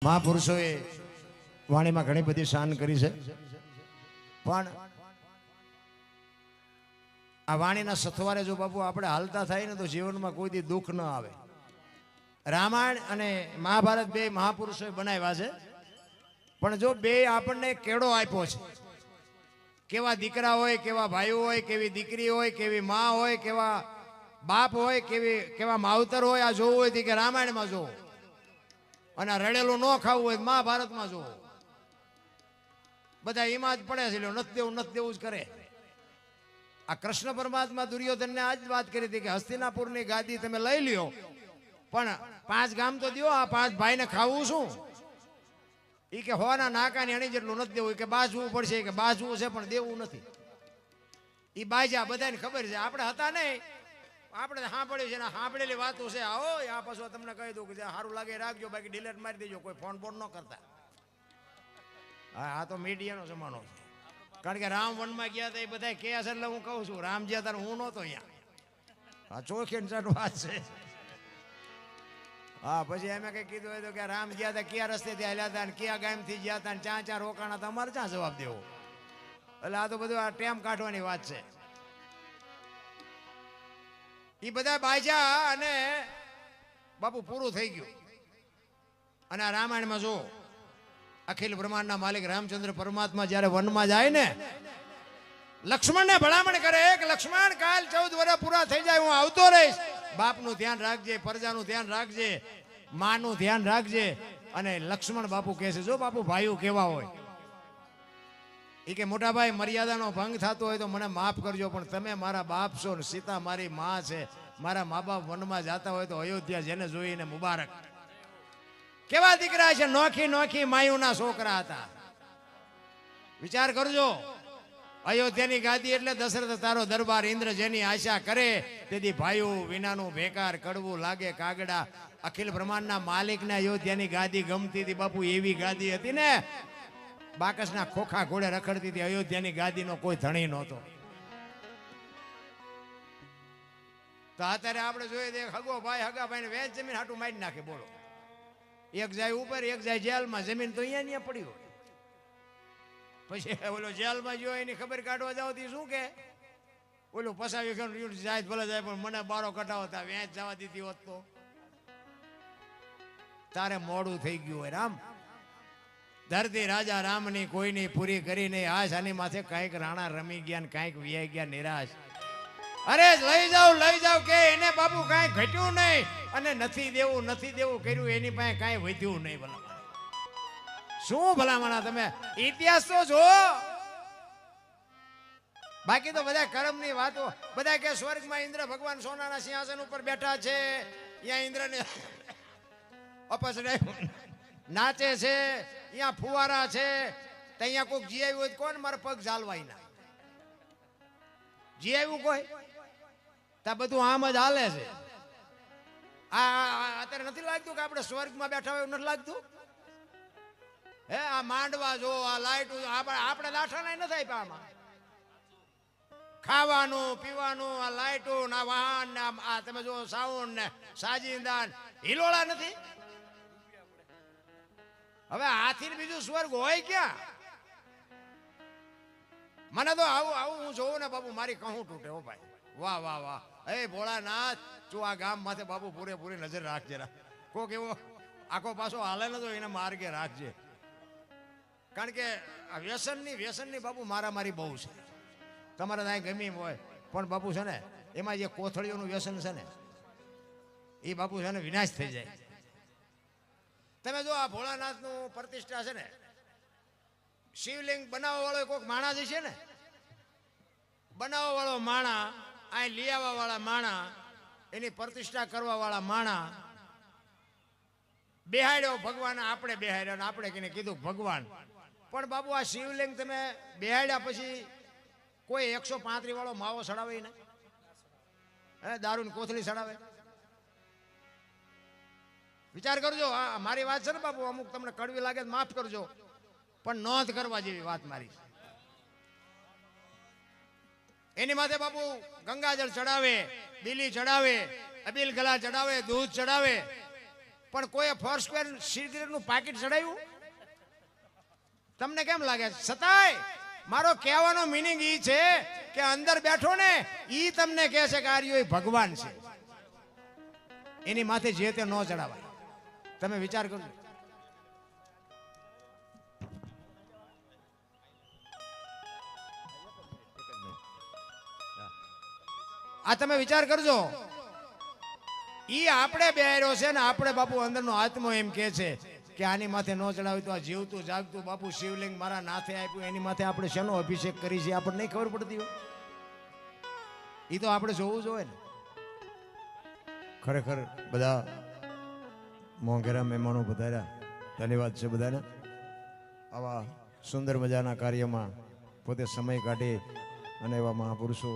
મહાપુરુષોએ વાણીમાં ઘણી બધી શાન કરી છે, પણ આ વાણીના સથવારે જો બાપુ આપણે હાલતા થાય ને તો જીવનમાં કોઈ દી દુઃખ ન આવે. રામાયણ અને મહાભારત બે મહાપુરુષોએ બનાવ્યા છે, પણ જો બે આપણને કેળો આપ્યો છે, કેવા દીકરા હોય, કેવા ભાઈઓ હોય, કેવી દીકરી હોય, કેવી મા હોય, કેવા બાપ હોય, કેવા માવતર હોય, આ જોવું હોય કે રામાયણમાં જોવો, અને રડેલું ન ખાવું હોય મહાભારતમાં જોવો. બધા એમાં જ પડે છે, નથી દેવું નથી દેવું જ કરે. આ કૃષ્ણ પરમાત્મા દુર્યોધનને આજ વાત કરી હતી કે હસ્તિનાપુરની ગાદી તમે લઈ લ્યો, પણ 5 ગામ તો દો, આ 5 ભાઈને ખાવું શું? એ કે હોના નાકાની અણી જેટલું નથી દેવું, કે બાજવું પડશે, કે બાજવું છે પણ દેવું નથી. એ બાજા બધાને ખબર છે, આપણે હતા નહીં, આપણે સાંભળ્યું છે ને સાંભળેલી વાતો છે. આવો આ પાછું તમને કહી દઉં કે સારું લાગે રાખજો, બાકી ડિલેટ મારી દેજો, કોઈ ફોન બોન ન કરતા. હા, આ તો મીડિયાનો જમાનો છે. કારણ કે રામ વનમાં ગયા હતા એ બધા કે છે, એટલે હું કહું છું રામ જ્યાં તારે હું નહોતો અહીંયા. હા, ચોખી વાત છે. હા, પછી એમ કઈ કીધું હોય તો કે રામ ગયા હતા કયા રસ્તેથી હાલ્યા હતા, કયા ગામથી ગયા હતા, ચા રોકાણા હતા, અમારે ક્યાં જવાબ દેવો? એટલે આ તો બધું આ ટેમ કાઢવાની વાત છે. એ બધા બાજા અને બાપુ પૂરું થઈ ગયું. અને આ રામાયણમાં જો અખિલ બ્રહ્માંડના માલિક રામચંદ્ર પરમાત્મા જ્યારે વનમાં જાય ને, લક્ષ્મણને ભલામણ કરે કે લક્ષ્મણ કાલ 14 વર્ષ પૂરા થઈ જાય હું આવતો રહીશ. બાપનું ધ્યાન રાખજે, પ્રજાનું ધ્યાન રાખજે, માનું ધ્યાન રાખજે. અને લક્ષ્મણ બાપુ કહે છે, જો બાપુ ભાઈઓ કેવા હોય, એ કે મોટા ભાઈ મર્યાદાનો ભંગ થતો હોય તો મને માફ કરજો, પણ તમે મારા બાપ છો ને સીતા મારી માં છે, મારા મા બાપ વનમાં જતા હોય તો અયોધ્યા જેને જોઈને મુબારક. કેવા દીકરા છે, નોખી નોખી માયુના છોકરા હતા. વિચાર કરજો, અયોધ્યાની ગાદી એટલે દશરથ તારો દરબાર, ઇન્દ્ર જેની આશા કરે તેથી ભાઈઓ વિનાનું બેકાર કડવું લાગે કાગડા. અખિલ બ્રહ્માંડના માલિકને અયોધ્યાની ગાદી ગમતી હતી બાપુ, એવી ગાદી હતી ને બાકસના ખોખા ઘોડે રખડતી હતી. અયોધ્યાની ગાદીનો કોઈ ધણી નહોતો. તો અત્યારે આપણે જોઈએ તો હગો ભાઈ હગા ભાઈને વેચ જમીન હાટું મારી નાખે. બોલો, એક જાય ઉપર, એક જાય જેલમાં. જમીન તો અહીંયા પડી હોય, પછી ઓલો જેલમાં જો એની ખબર કાઢવા જાવ તો શું કે ઓલું પસાવી જાય ભલે જાય, પણ મને બારો કટાવતા વેચ જવા દીધી હોત તો તારે મોડું થઈ ગયું હોય. રામ ધરતી રાજા રામની કોઈની પૂરી કરી નહીં આશ, આની માથે કાંઈક રાણા રમી ગયા ને કાંઈક વિયાઈ ગયા નિરાશ. અરે લઈ જાવ કે એને બાપુ કાંઈ ઘટ્યું નહીં, અને નથી દેવું કર્યું એની પાસે કાંઈ વધ્યું નહીં. ભલા શું ભલામણા તમે ઇતિહાસ તો જો. બાકી તો બધા કર્મની વાતો. બધા કે સ્વર્ગમાં ઇન્દ્ર ભગવાન સોનાના સિંહાસન ઉપર બેઠા છે, ત્યાં ઇન્દ્રને અપસરાય નાચે છે, અહીંયા ફુવારા છે, ત્યાં કોઈક જી આવ્યું હોય કોણ મારા પગ ઝાલવાય ના જી આવ્યું કોઈ તા બધું આમ જ હાલે છે. આ અત્યારે નથી લાગતું કે આપણે સ્વર્ગમાં બેઠા હોય એવું નથી લાગતું? હે, આ માંડવા જો, આ લાઈટ, આપણે લાઠા નહીં નથી આપ્યા આમાં. ખાવાનું પીવાનું, આ લાઈટો, આ વાહન, આ તમે જો સાઉન્ડ ને સાજીદાન, હિલોળા નથી. હવે આથી બીજું સ્વર્ગ હોય ક્યાં? મને તો આવું હું જોઉં ને બાપુ મારી કહું તૂટે. હો ભાઈ, વાહ વાહ વાહ. હે ભોળાનાથ, તું આ ગામ માથે બાપુ પૂરેપૂરી નજર રાખજે. કોક એવો આખો પાછો હાલે ને તો એને માર્ગે રાખજે. કારણ કે આ વ્યસનની બાપુ મારામારી બહુ છે. તમારે ત્યાં ગમી હોય પણ બાપુ છે ને એમાં જે કોથળીઓનું વ્યસન છે ને એ બાપુ છે ને વિનાશ થઈ જાય. તમે જો આ ભોળાનાથનું પ્રતિષ્ઠા છે ને, શિવલિંગ બનાવવા વાળો કોઈક માણા જે છે ને, બનાવવા વાળો માણા, આ લઈ આવવા વાળા માણા, એની પ્રતિષ્ઠા કરવા વાળા માણા, બેહાડ્યો ભગવાન, આપણે બેહાડ્યો, આપણે કીને કીધું ભગવાન. પણ બાબુ આ શિવલિંગ તમે બેહાડ્યા પછી કોઈ 135 વાળો માવો સડાવે ને, હે, દારૂની કોથળી સડાવે? વિચાર કરજો. આ મારી વાત છે ને બાપુ, અમુક તમને કડવી લાગે તો માફ કરજો, પણ નોંધ કરવા જેવી વાત મારી. એની માથે બાપુ ગંગાજળ ચડાવે, બીલી ચડાવે, અબીલ ગલા ચડાવે, દૂધ ચડાવે, પણ કોઈ ફોર સ્ક્વેર સિગરેટનું પાકીટ ચડાવ્યું? તમને કેમ લાગે? છતાંય મારો કહેવાનો મિનિંગ ઈ છે કે અંદર બેઠો ને ઈ તમને કહે છે કે આર્યો ભગવાન છે, એની માથે જે તે ન ચડાવાય. તમે વિચાર કરજો. આ તમે વિચાર કરજો. ઈ આપણે બેહાર્યો છે ને આપણે બાપુ અંદરનો આત્મો એમ કે છે કે આની માથે ન ચડાવી તો આ જીવતું જાગતું બાપુ શિવલિંગ મારા નાથે આપ્યું, એની માથે આપણે શેનો અભિષેક કરી છે આપણને નહીં ખબર પડતી હોય. ઈ તો આપણે જોવું જોઈએ ને. ખરેખર બધા મોંઘેરા મહેમાનો પધાર્યા, ધન્યવાદ છે બધાને. આવા સુંદર મજાના કાર્યમાં પોતે સમય કાઢી અને એવા મહાપુરુષો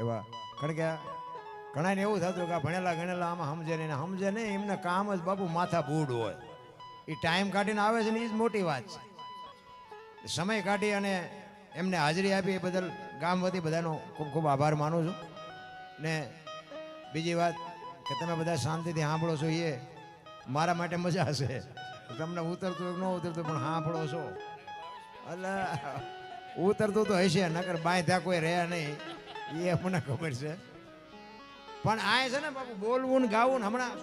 એવા, કારણ કે ઘણાને એવું થતું કે ભણેલા ગણેલા આમાં સમજે નહીં, સમજે નહીં, એમને કામ જ બાપુ માથા બૂડ હોય. એ ટાઈમ કાઢીને આવે છે ને એ જ મોટી વાત છે. સમય કાઢી અને એમને હાજરી આપી એ બદલ ગામ વતી બધાનો ખૂબ ખૂબ આભાર માનું છું. ને બીજી વાત કે તમે બધા શાંતિથી સાંભળો છો એ મારા માટે મજા હશે. તમને ઉતરતું ન ઉતરતું પણ સાંભળો છો એટલે ઉતરતું તો હશે, નકર બાંધ્યા કોઈ રહ્યા નહીં એ મને ખબર છે. પણ આ છે ને બાપુ બોલવું ને ગાવું ને હમણાં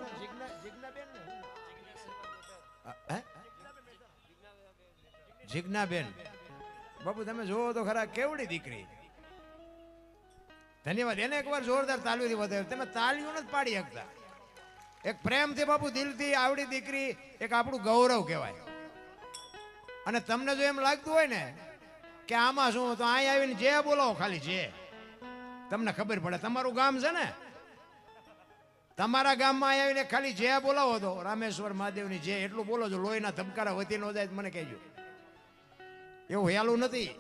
જીજ્ઞાબેન બાપુ તમે જોવો તો ખરા કેવડી દીકરી. ધન્યવાદ. એને એકવાર જોરદાર તાલીઓથી વધારે. તમે તાલીઓ નથી પાડી શકતા. એક પ્રેમથી બાપુ દિલથી આવડી દીકરી એક આપણું ગૌરવ કહેવાય. અને તમને જો એમ લાગતું હોય ને કે આમાં શું, તો અહીં આવીને જે બોલાવો ખાલી જે તમને ખબર પડે. તમારું ગામ છે ને, તમારા ગામમાં આવીને ખાલી જે બોલાવો તો રામેશ્વર મહાદેવની જે એટલું બોલો છો, લોહીના ધબકારા વધી ન જાય મને કહેજો. એવું હેલું નથી.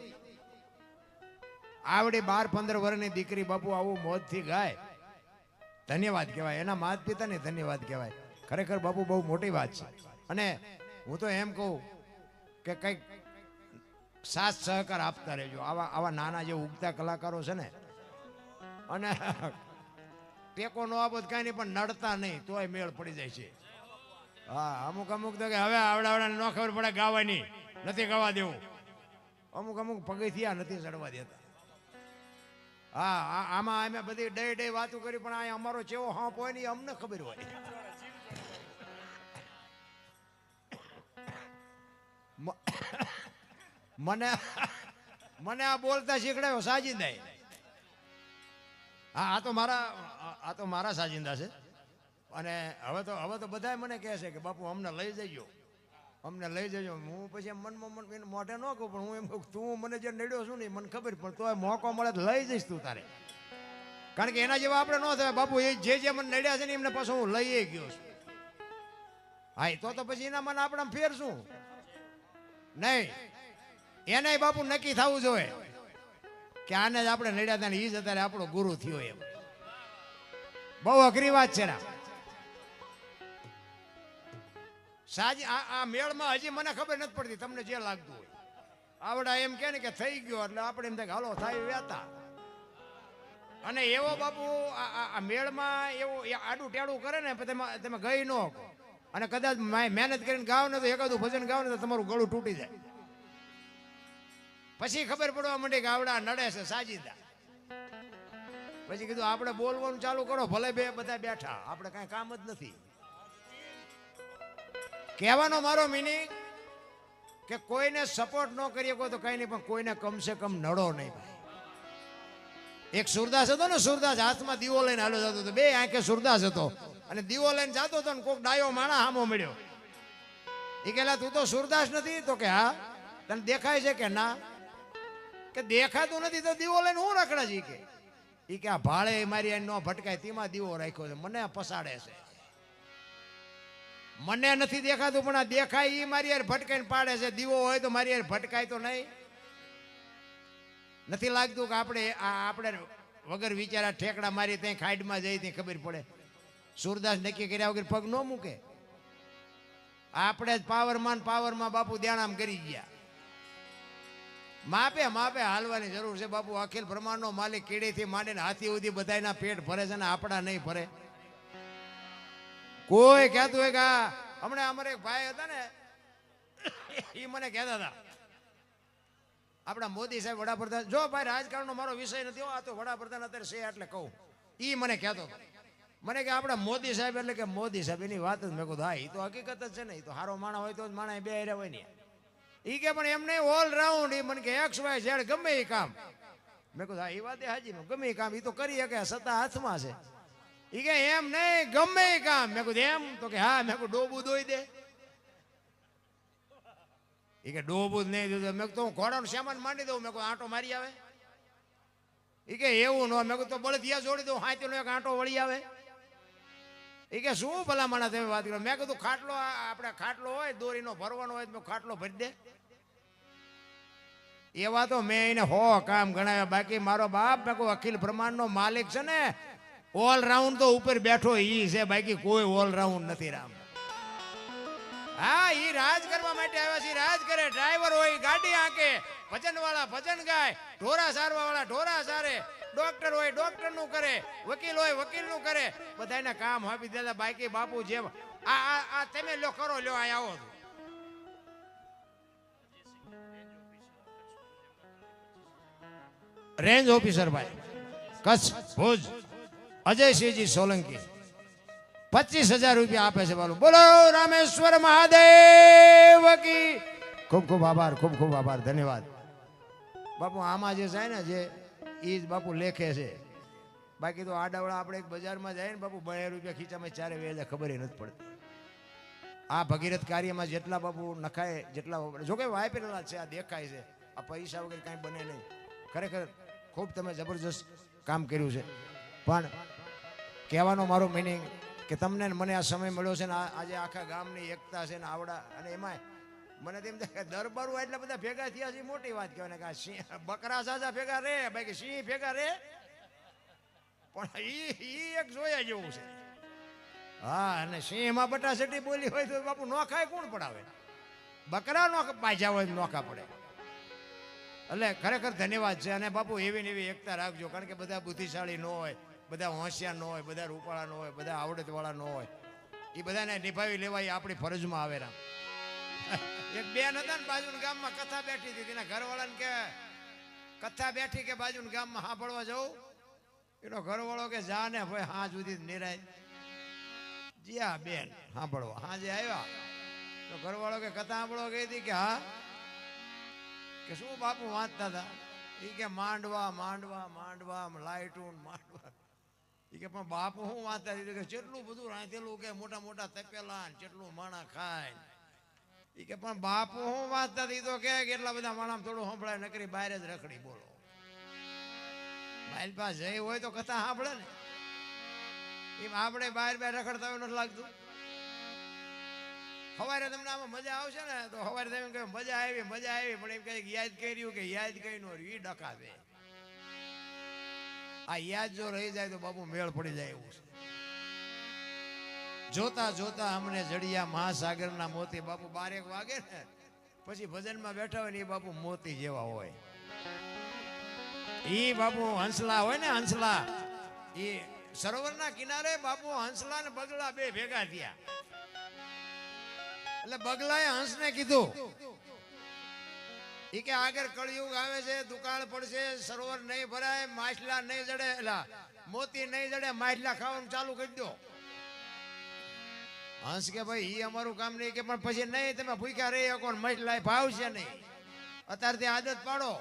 આવડી 12-15 વર્ષની દીકરી બાપુ આવું મોજથી ગાય, ધન્યવાદ કહેવાય. એના માતા પિતાને ધન્યવાદ કહેવાય. ખરેખર બાપુ બહુ મોટી વાત છે. અને હું તો એમ કહું કે કંઈક સાથ સહકાર આપતા રહેજો. આવા નાના જે ઉગતા કલાકારો છે ને, અને ટેકો નો આપો કાંઈ નહીં પણ નડતા નહીં તોય મેળ પડી જાય છે. હા, અમુક તો કે હવે આવડાવડાને ન ખબર પડે ગાવાની નથી ગાવા દેવું. અમુક પગથિયા નથી ચડવા દેતા. હા, આમાં અમે બધી ડે વાતો કરી પણ આ અમારો ચેવો હાંપ હોય ને અમને ખબર હોય. મને આ બોલતા શીખડાયો સાજિંદા. હા, આ તો મારા સાજિંદા છે. અને હવે તો બધા મને કહે છે કે બાપુ અમને લઈ જજો, અમને લઈ જજો. હું પછી મનમાં મોઢે ન કહું પણ હું એમ કહું તું મને જે નડ્યો છું ને મને ખબર, પણ તો મોકો મળે તો લઈ જઈશ તું તારે. કારણ કે એના જેવા આપણે ન થવાય બાપુ. એ જે મને નડ્યા છે ને એમને પાછું હું લઈએ ગયો છું. હા, તો પછી એના મને આપણે ફેર શું નહીં. એને બાપુ નક્કી થવું જોઈએ કે આને જ આપણે નડ્યા હતા ને એ જ અત્યારે આપણો ગુરુ થયો. એમ બહુ અઘરી વાત છે. સાજી આ મેળમાં હજી મને ખબર નથી પડતી. તમને જે લાગતું હોય આવડા એમ કે ને કે થઈ ગયો એટલે આપણે એમ થાય કે હાલો થાય વેતા. અને એવો બાપુ આ મેળમાં એવું આડું ટેડું કરે ને તમે ગઈ ન કહો. અને કદાચ મહેનત કરીને ગાવ ને તો એકાદું ભજન ગાવ ને તો તમારું ગળું તૂટી જાય. પછી ખબર પડવા માંડી કે આવડા નડે છે સાજીદા. પછી કીધું આપણે બોલવાનું ચાલુ કરો, ભલે બધા બેઠા, આપણે કઈ કામ જ નથી. કહેવાનો મારો મિનિંગ કે કોઈને સપોર્ટ ન કરીએ તો કઈ નહીં, પણ કોઈને કમસે કમ નડો નહીં. ભાઈ એક સુરદાસ હતો ને, સુરદાસ હાથમાં દીવો લઈને હાલો જતો હતો, બે આંખે સુરદાસ હતો અને દીવો લઈને જતો હતો ને કોક ડાયો માણા હામો મળ્યો. એ કહેલા તું તો સુરદાસ નથી? તો કે હા. તને દેખાય છે કે ના? કે દેખાતું નથી તો દીવો લઈને હું રખડા જી કે. એ કે આ ભાળે મારી ન ભટકાય તેમાં દીવો રાખ્યો છે, મને પસાડે છે. મને નથી દેખાતું પણ આ દેખાય એ મારી યાર ભટકાઈને પાડે છે. દીવો હોય તો મારી યાર ભટકાય તો નહીં. નથી લાગતું કે આપણે વગર વિચારા ઠેકડા મારી ત્યાં ખાઈડમાં જઈ ત્યાં ખબર પડે. સુરદાસ નક્કી કર્યા વગર પગ ન મૂકે. આપણે જ પાવરમાં બાપુ ધ્યાનામ કરી ગયા. માપે હાલવાની જરૂર છે બાપુ. અખિલ બ્રહ્માંડનો માલિક કીડીથી માંડીને હાથી સુધી બધાના પેટ ભરે છે ને આપણા નહીં ભરે. કોઈ કહેતું હોય કે હમણાં અમારે એક ભાઈ હતા ને એ મને કહેતા હતા આપણા મોદી સાહેબ વડાપ્રધાન, જો ભાઈ રાજકારણનો મારો વિષય નથી, આ તો વડાપ્રધાન અત્યારે છે એટલે કહું. એ મને કહેતો હતો, મને કે આપણા મોદી સાહેબ એટલે કે મોદી સાહેબ એની વાત જ. મેં કહું હા એ તો હકીકત જ છે ને, એ તો સારો માણસ હોય તો જ માણસ બે હારે હોય ને. એ કે પણ એમને ઓલરાઉન્ડ, એ મને કે એક્સ વાય ઝેડ ગમે એ કામ. મેં કહું હા એ વાત હાજી, ગમે એ કામ એ તો કરી શકે, સત્તા હાથમાં છે. એ કે એમ નહીં ગમે એ કામ. મેં કહું એમ તો કે હા. મેં કહું ડોબું દોઈ દે. એ કે ડોબું જ નહીં દીધું. મેં તો હું ઘોડાનું સામાન માંડી દઉં. મેં કહું આંટો મારી આવે. એ કે એવું ન. મેં કહું તો બળદિયા જોડી દઉં, હાથીનો એક આંટો વળી આવે. એ કે શું ભલા માણસ તમે વાત કરો. મેં કીધું ખાટલો, આપણે ખાટલો હોય દોરીનો ભરવાનો હોય તો ખાટલો ભરી દે. એવા તો મેં એને કામ ગણાવ્યા. બાકી મારો બાપ મેં કહું અખિલ બ્રહ્માંડનો માલિક છે ને, ઓલરાઉન્ડ તો ઉપર બેઠો ઈ છે, બાકી કોઈ ઓલરાઉન્ડ નથી રામ. હા ઈ રાજ કરવા માટે આવ્યા છે, રાજ કરે. ડ્રાઈવર હોય ગાડી હાંકે, ભજન વાળા ભજન ગાય, ઢોરા સારવા વાળા ઢોરા સારે, ડોક્ટર હોય ડોક્ટર નું કરે, વકીલ હોય વકીલ નું કરે, બધાને કામ આપી દેતા. બાકી બાપુ જેમ આ તમે લો કરો, લ્યો અહીં આવો. રેન્જ ઓફિસર ભાઈ કચ્છ ભુજ અજયસિંહજી સોલંકી 25,000 રૂપિયા આપે છે. બોલો બોલો રામેશ્વર મહાદેવ કી. ખૂબ ખૂબ આભાર, ખૂબ ખૂબ આભાર, ધન્યવાદ. બાપુ આમાં જે જાય ને જે એ જ બાપુ લેખે છે. બાકી તો આડાવડા આપણે એક બજારમાં જાય ને બાપુ 2 રૂપિયા ખીચામાં ચારે વેચે ખબર નથી પડતી. આ ભગીરથ કાર્યમાં જેટલા બાપુ નખાય, જેટલા જોકે વાપરેલા છે, આ દેખાય છે. આ પૈસા વગર કાંઈ બને નહીં. ખરેખર ખૂબ તમે જબરજસ્ત કામ કર્યું છે. પણ કહેવાનો મારો મિનિંગ કે તમને મને આ સમય મળ્યો છે ને, આજે આખા ગામની એકતા છે ને આવડા. અને એમાં મને તેમ થાય કે દરબારો એટલા બધા ભેગા થયા છે, મોટી વાત કહેવાય ને. કે સિંહ બકરા સાજા ભેગા રે, બાકી સિંહ ભેગા રે. પણ ઈ એક જોયા જેવું છે. હા, અને સિંહમાં બટાસટી બોલી હોય તો બાપુ નોખાય કોણ પડાવે? બકરા નોખા પાછા હોય નોખા પડે. એટલે ખરેખર ધન્યવાદ છે. અને બાપુ એવી ને એવી એકતા રાખજો, કારણ કે બધા બુદ્ધિશાળી ન હોય, બધા હોશિયાર ન હોય, બધા રૂપાળા ન હોય, બધા આવડતવાળા ન હોય. એ બધાને નિભાવી લેવા એ આપણી ફરજમાં આવે. રામ એક બેન હતા ને બાજુના ગામમાં, કથા બેઠી હતી. એના ઘરવાળાને કે કથા બેઠી કે બાજુના ગામમાં સાંભળવા જવું. એનો ઘરવાળો કે જા ને ભાઈ, હા સુધી નિરાય જ્યાં બેન સાંભળવા. હા જે આવ્યા તો ઘરવાળો કે કથા સાંભળવા ગઈ હતી. કે હા. કે શું બાપુ વાંચતા હતા? એ કે માંડવા માંડવા માંડવા લાઈટું માંડવા. એ કે પણ બાપુ શું વાંચતા હતી? કે જેટલું બધું રાંધેલું, કે મોટા મોટા તપેલા, જેટલું માણા ખાય. એ કે પણ બાપુ શું વાંચતા હતી? તો કે એટલા બધા માણા થોડું સંભળાય, નકરી બહાર જ રખડી. બોલો મારી પાસે જઈ હોય તો કથા સાંભળે ને. એમ આપણે બહાર રખડતા હોય નથી લાગતું? સવારે તમને આમાં મજા આવશે ને તો સવારે તમે કહે મજા આવી મજા આવી, પણ એમ કઈ યાદ કર્યું કે યાદ કઈ નો રહ્યું, એ ડકા દે. આ યાદ જો રહી જાય તો બાપુ મેળ પડી જાય એવું છે. જોતા જોતા અમને જડિયા મહાસાગરના મોતી. બાપુ 12 વાગે ને પછી ભજનમાં બેઠા હોય ને એ બાપુ મોતી જેવા હોય. ઈ બાપુ હંસલા હોય ને, હંસલા, એ સરોવરના કિનારે બાપુ હંસલા ને બગલા બે ભેગા થયા. એટલે બગલાએ હંસને કીધું ઈ કે આગળ કળિયુગ આવે છે, દુકાળ પડશે, સરોવર નહીં ભરાય, માછલા નહીં જડે, એટલે મોતી નહીં જડે, માછલા ખાવાનું ચાલુ કરી દો. હંસ કે ભાઈ ઈ અમારું કામ નહીં. કે પણ પછી નહીં, તમે ભૂખ્યા રહી શકો, માછલા ભાવશે નહીં, અત્યારથી આદત પાડો.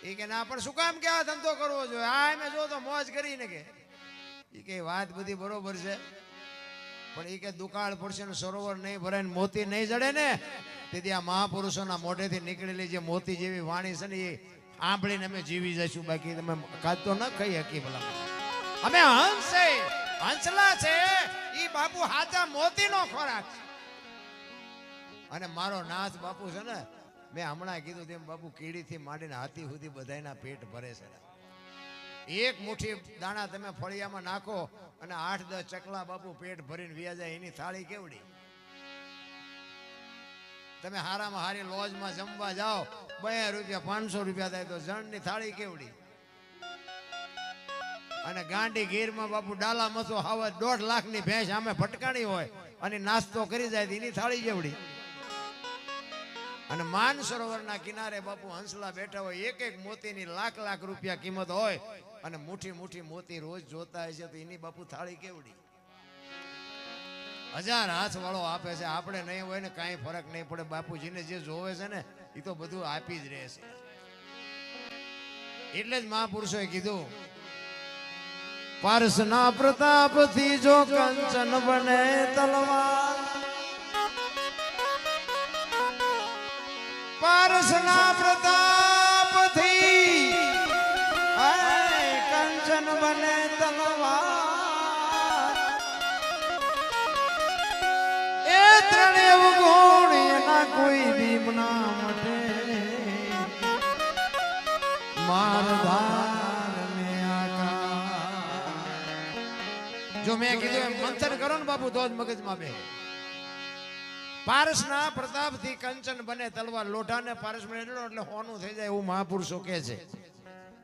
એ કે ના, પણ શું કામ કે આ ધંધો કરવો જોઈએ? આ મેં જો તો મોજ કરીને. કે એ કે વાત બધી બરોબર છે, પણ એ કે દુકાળ પડશે ને સરોવર નહીં ભરાય ને મોતી નહીં જડે ને, તેથી આ મહાપુરુષોના મોઢેથી નીકળેલી જે મોતી જેવી વાણી છે ને એ સાંભળીને અમે જીવી જઈશું. બાકી તમે ખાતો ન ખાઈ હકી ભલા. અમે હંસ છે, હંસલા છે, એ બાપુ હાચા મોતીનો ખોરાક છે. અને મારો નાથ બાપુ છે ને, મેં હમણાં કીધું તેમ બાપુ કીડીથી માંડીને હાથી સુધી બધાના પેટ ભરે છે. એક મુઠ્ઠી દાણા તમે ફળિયામાં નાખો અને 8-10 ચકલા બાપુ પેટ ભરીને વ્યા જાય. એની થાળી કેવડી? તમે હારામાં હારી લોજમાં જમવા જાઓ, 2 રૂપિયા 500 રૂપિયા થાય તો જણની થાળી કેવડી? અને ગાંડી ગીરમાં બાપુ ડાલા મસો હાવ 1.5 લાખની ભેંસ આમે ભટકાણી હોય અને નાસ્તો કરી જાય એની થાળી જેવડી. અને માન સરોવરના કિનારે બાપુ હંસલા બેઠા હોય, એક એક મોતીની લાખ રૂપિયા કિંમત હોય અને મુઠ્ઠી મોતી રોજ જોતા હોય છે, તો એની બાપુ થાળી કેવડી. 1000 હાથ વાળો આપે છે, આપણે નહીં હોય ને કાંઈ ફરક નહીં પડે. બાપુજીને જે જોવે છે ને એ તો બધું આપી જ રહેશે. એટલે જ મહાપુરુષોએ કીધું, પારસના પ્રતાપથી જો કંચન બને તલવાર, પારસના પ્રતાપથી કંચન બને તલવાર, એ ત્રણે ગુણ એના કોઈ દીમના મટે, મારધાર ને આકાર. જો મેં કીધું એમ મંથન કરો ને બાપુ તો જ મગજમાં બે. પારસના પ્રતાપથી કંચન બને તલવાર, લોઢાને પારસમાં રેડો એટલે હોનું થઈ જાય એવું મહાપુરુષો કહે છે.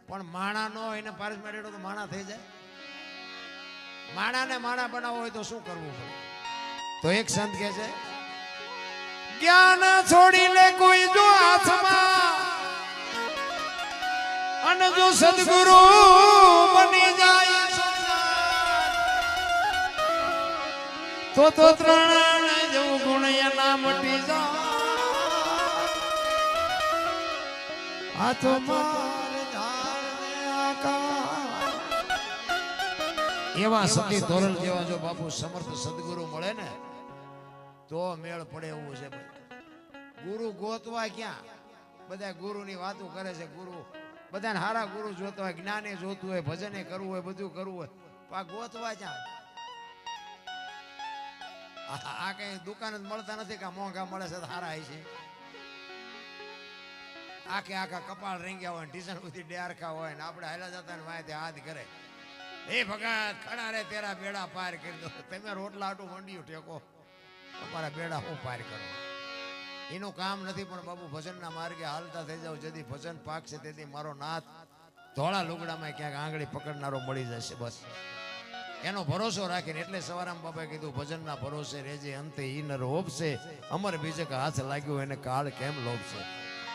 પણ માણા નો એને પારસમાં રેડો તો માણા થઈ જાય. માણાને માણા બનાવવો હોય તો શું કરવું પડે? તો એક સંત કહે છે, જ્ઞાન છોડી લે કોઈ જો હાથમાં, અને જો સદગુરુ બની જાય તો ત્રણ જેવું ગુણ એના મટી જાય. આ તો એવા સતી ધોરણ જેવા જો બાપુ સમર્થ સદગુરુ મળે ને તો મેળ પડે એવું છે. ગુરુ ગોતવા ક્યાં? બધા ગુરુની વાતો કરે છે. ગુરુ બધાને હારા ગુરુ જોતા હોય, જ્ઞાને જોતું હોય, ભજને કરવું હોય, બધું કરવું હોય, આ ગોતવા ક્યાં? આ કઈ દુકાન જ મળતા નથી કે મોંઘા મળે છે હારા છે. આખા કપાળ રેંગ્યા હોય, ટીશન બધી ડેરખા હોય ને આપણે હાલા જતા ને વાય હાથ કરે, એ ભગત ખડા રે તેરા બેડા પાર કરી દો. તમે રોટલા આટું મંડ્યું ટેકો, તમારા બેડા હું પાર કરો. એનું કામ નથી. પણ બાબુ ભજનના માર્ગે હાલતા થઈ જાવ, જેથી ભજન પાકશે તેથી મારો નાથ ધોળા લુગડામાં ક્યાંક આંગળી પકડનારો મળી જશે. બસ એનો ભરોસો રાખીને. એટલે સવારામ બાપાએ કીધું, ભજનના ભરોસે રેજે અંતે ઈ નર હોપશે, અમર બીજક હાથ લાગ્યો એને કાળ કેમ લોભશે.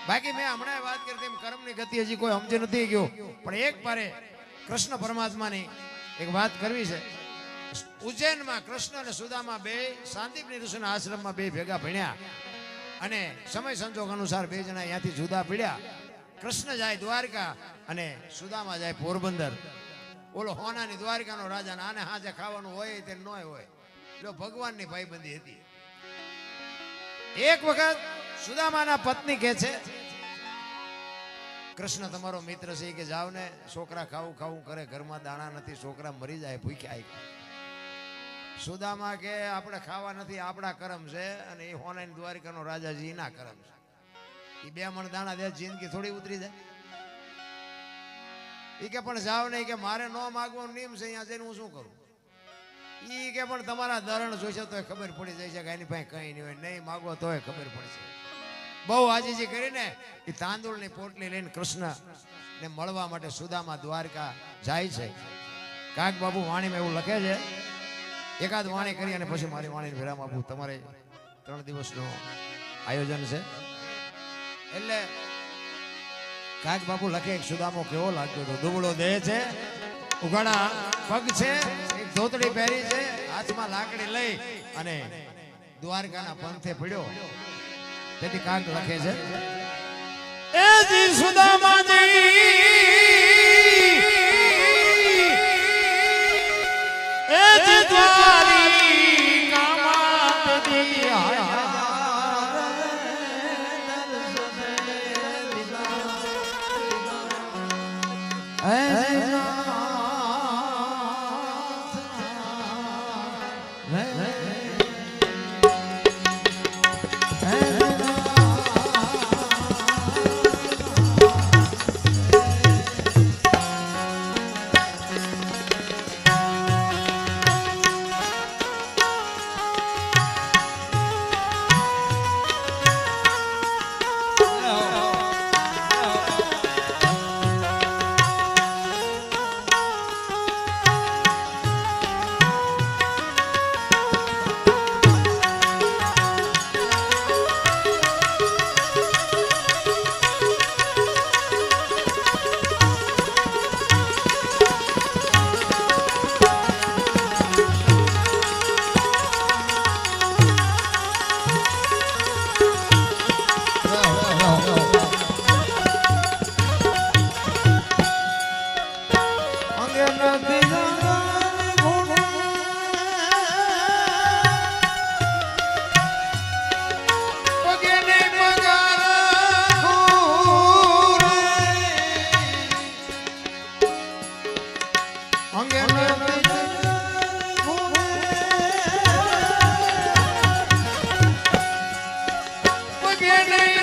બાકી મેં હમણાં વાત કરી તેમ કર્મની ગતિ હજી કોઈ સમજી નથી ગયો. પણ એક પારે કૃષ્ણ પરમાત્માની એક વાત કરવી છે. ઉજ્જૈનમાં કૃષ્ણ અને સુદામા બે શાંતિપની ઋષિના આશ્રમમાં બે ભેગા ભણ્યા અને સમય સંજોગ અનુસાર બે જણા અહીંયાથી જુદા પડ્યા. કૃષ્ણ જાય દ્વારકા અને સુદામા જાય પોરબંદર. ઓલો હોનાની દ્વારકાનો રાજા, આને હાજે ખાવાનું હોય તે ન હોય. જો ભગવાનની ભાઈબંધી હતી. એક વખત સુદામાના પત્ની કહે છે, કૃષ્ણ તમારો મિત્ર છે કે જાવ ને, છોકરા ખાવું કરે, ઘરમાં દાણા નથી, છોકરા મરી જાય ભૂખ્યા. સુદામા કે આપણે ખાવા નથી, આપણા કરમ છે, અને એ હોનાની દ્વારકાનો રાજાજી એના કરમ છે. એ 2 મણ દાણા દે, જિંદગી થોડી ઉતરી જાય. એ કે પણ જાવ નહીં, કે મારે ન માગવાનો નિયમ છે, અહીંયા જઈને હું શું કરું? એ કે પણ તમારા ધરણ જોશે તો ખબર પડી જાય છે કે એની પાસે કઈ નહીં હોય, નહીં માગો તોય ખબર પડશે. બહુ આજીજી કરીને એ તાંદુળની પોટલી લઈને કૃષ્ણ ને મળવા માટે સુદામા દ્વારકા જાય છે. કાક બાબુ વાણીમાં એવું લખે છે, એકાદ વાણી કરી અને પછી મારી વાણીને વિરામ આપું. તમારે 3 દિવસનું આયોજન છે. એટલે કાક બાપુ લખે, સુદામો કેવો લાગતો હતો, દુબળો દેહ છે, ઉઘાડા પગ છે, એક ધોતડી પહેરી છે, હાથમાં લાકડી લઈ અને દ્વારકાના પંથે પડ્યો. તેથી કાક લખે છે, એ જી સુદામાજી એ જી દ્વારિકામાં દી આયા કે નહીં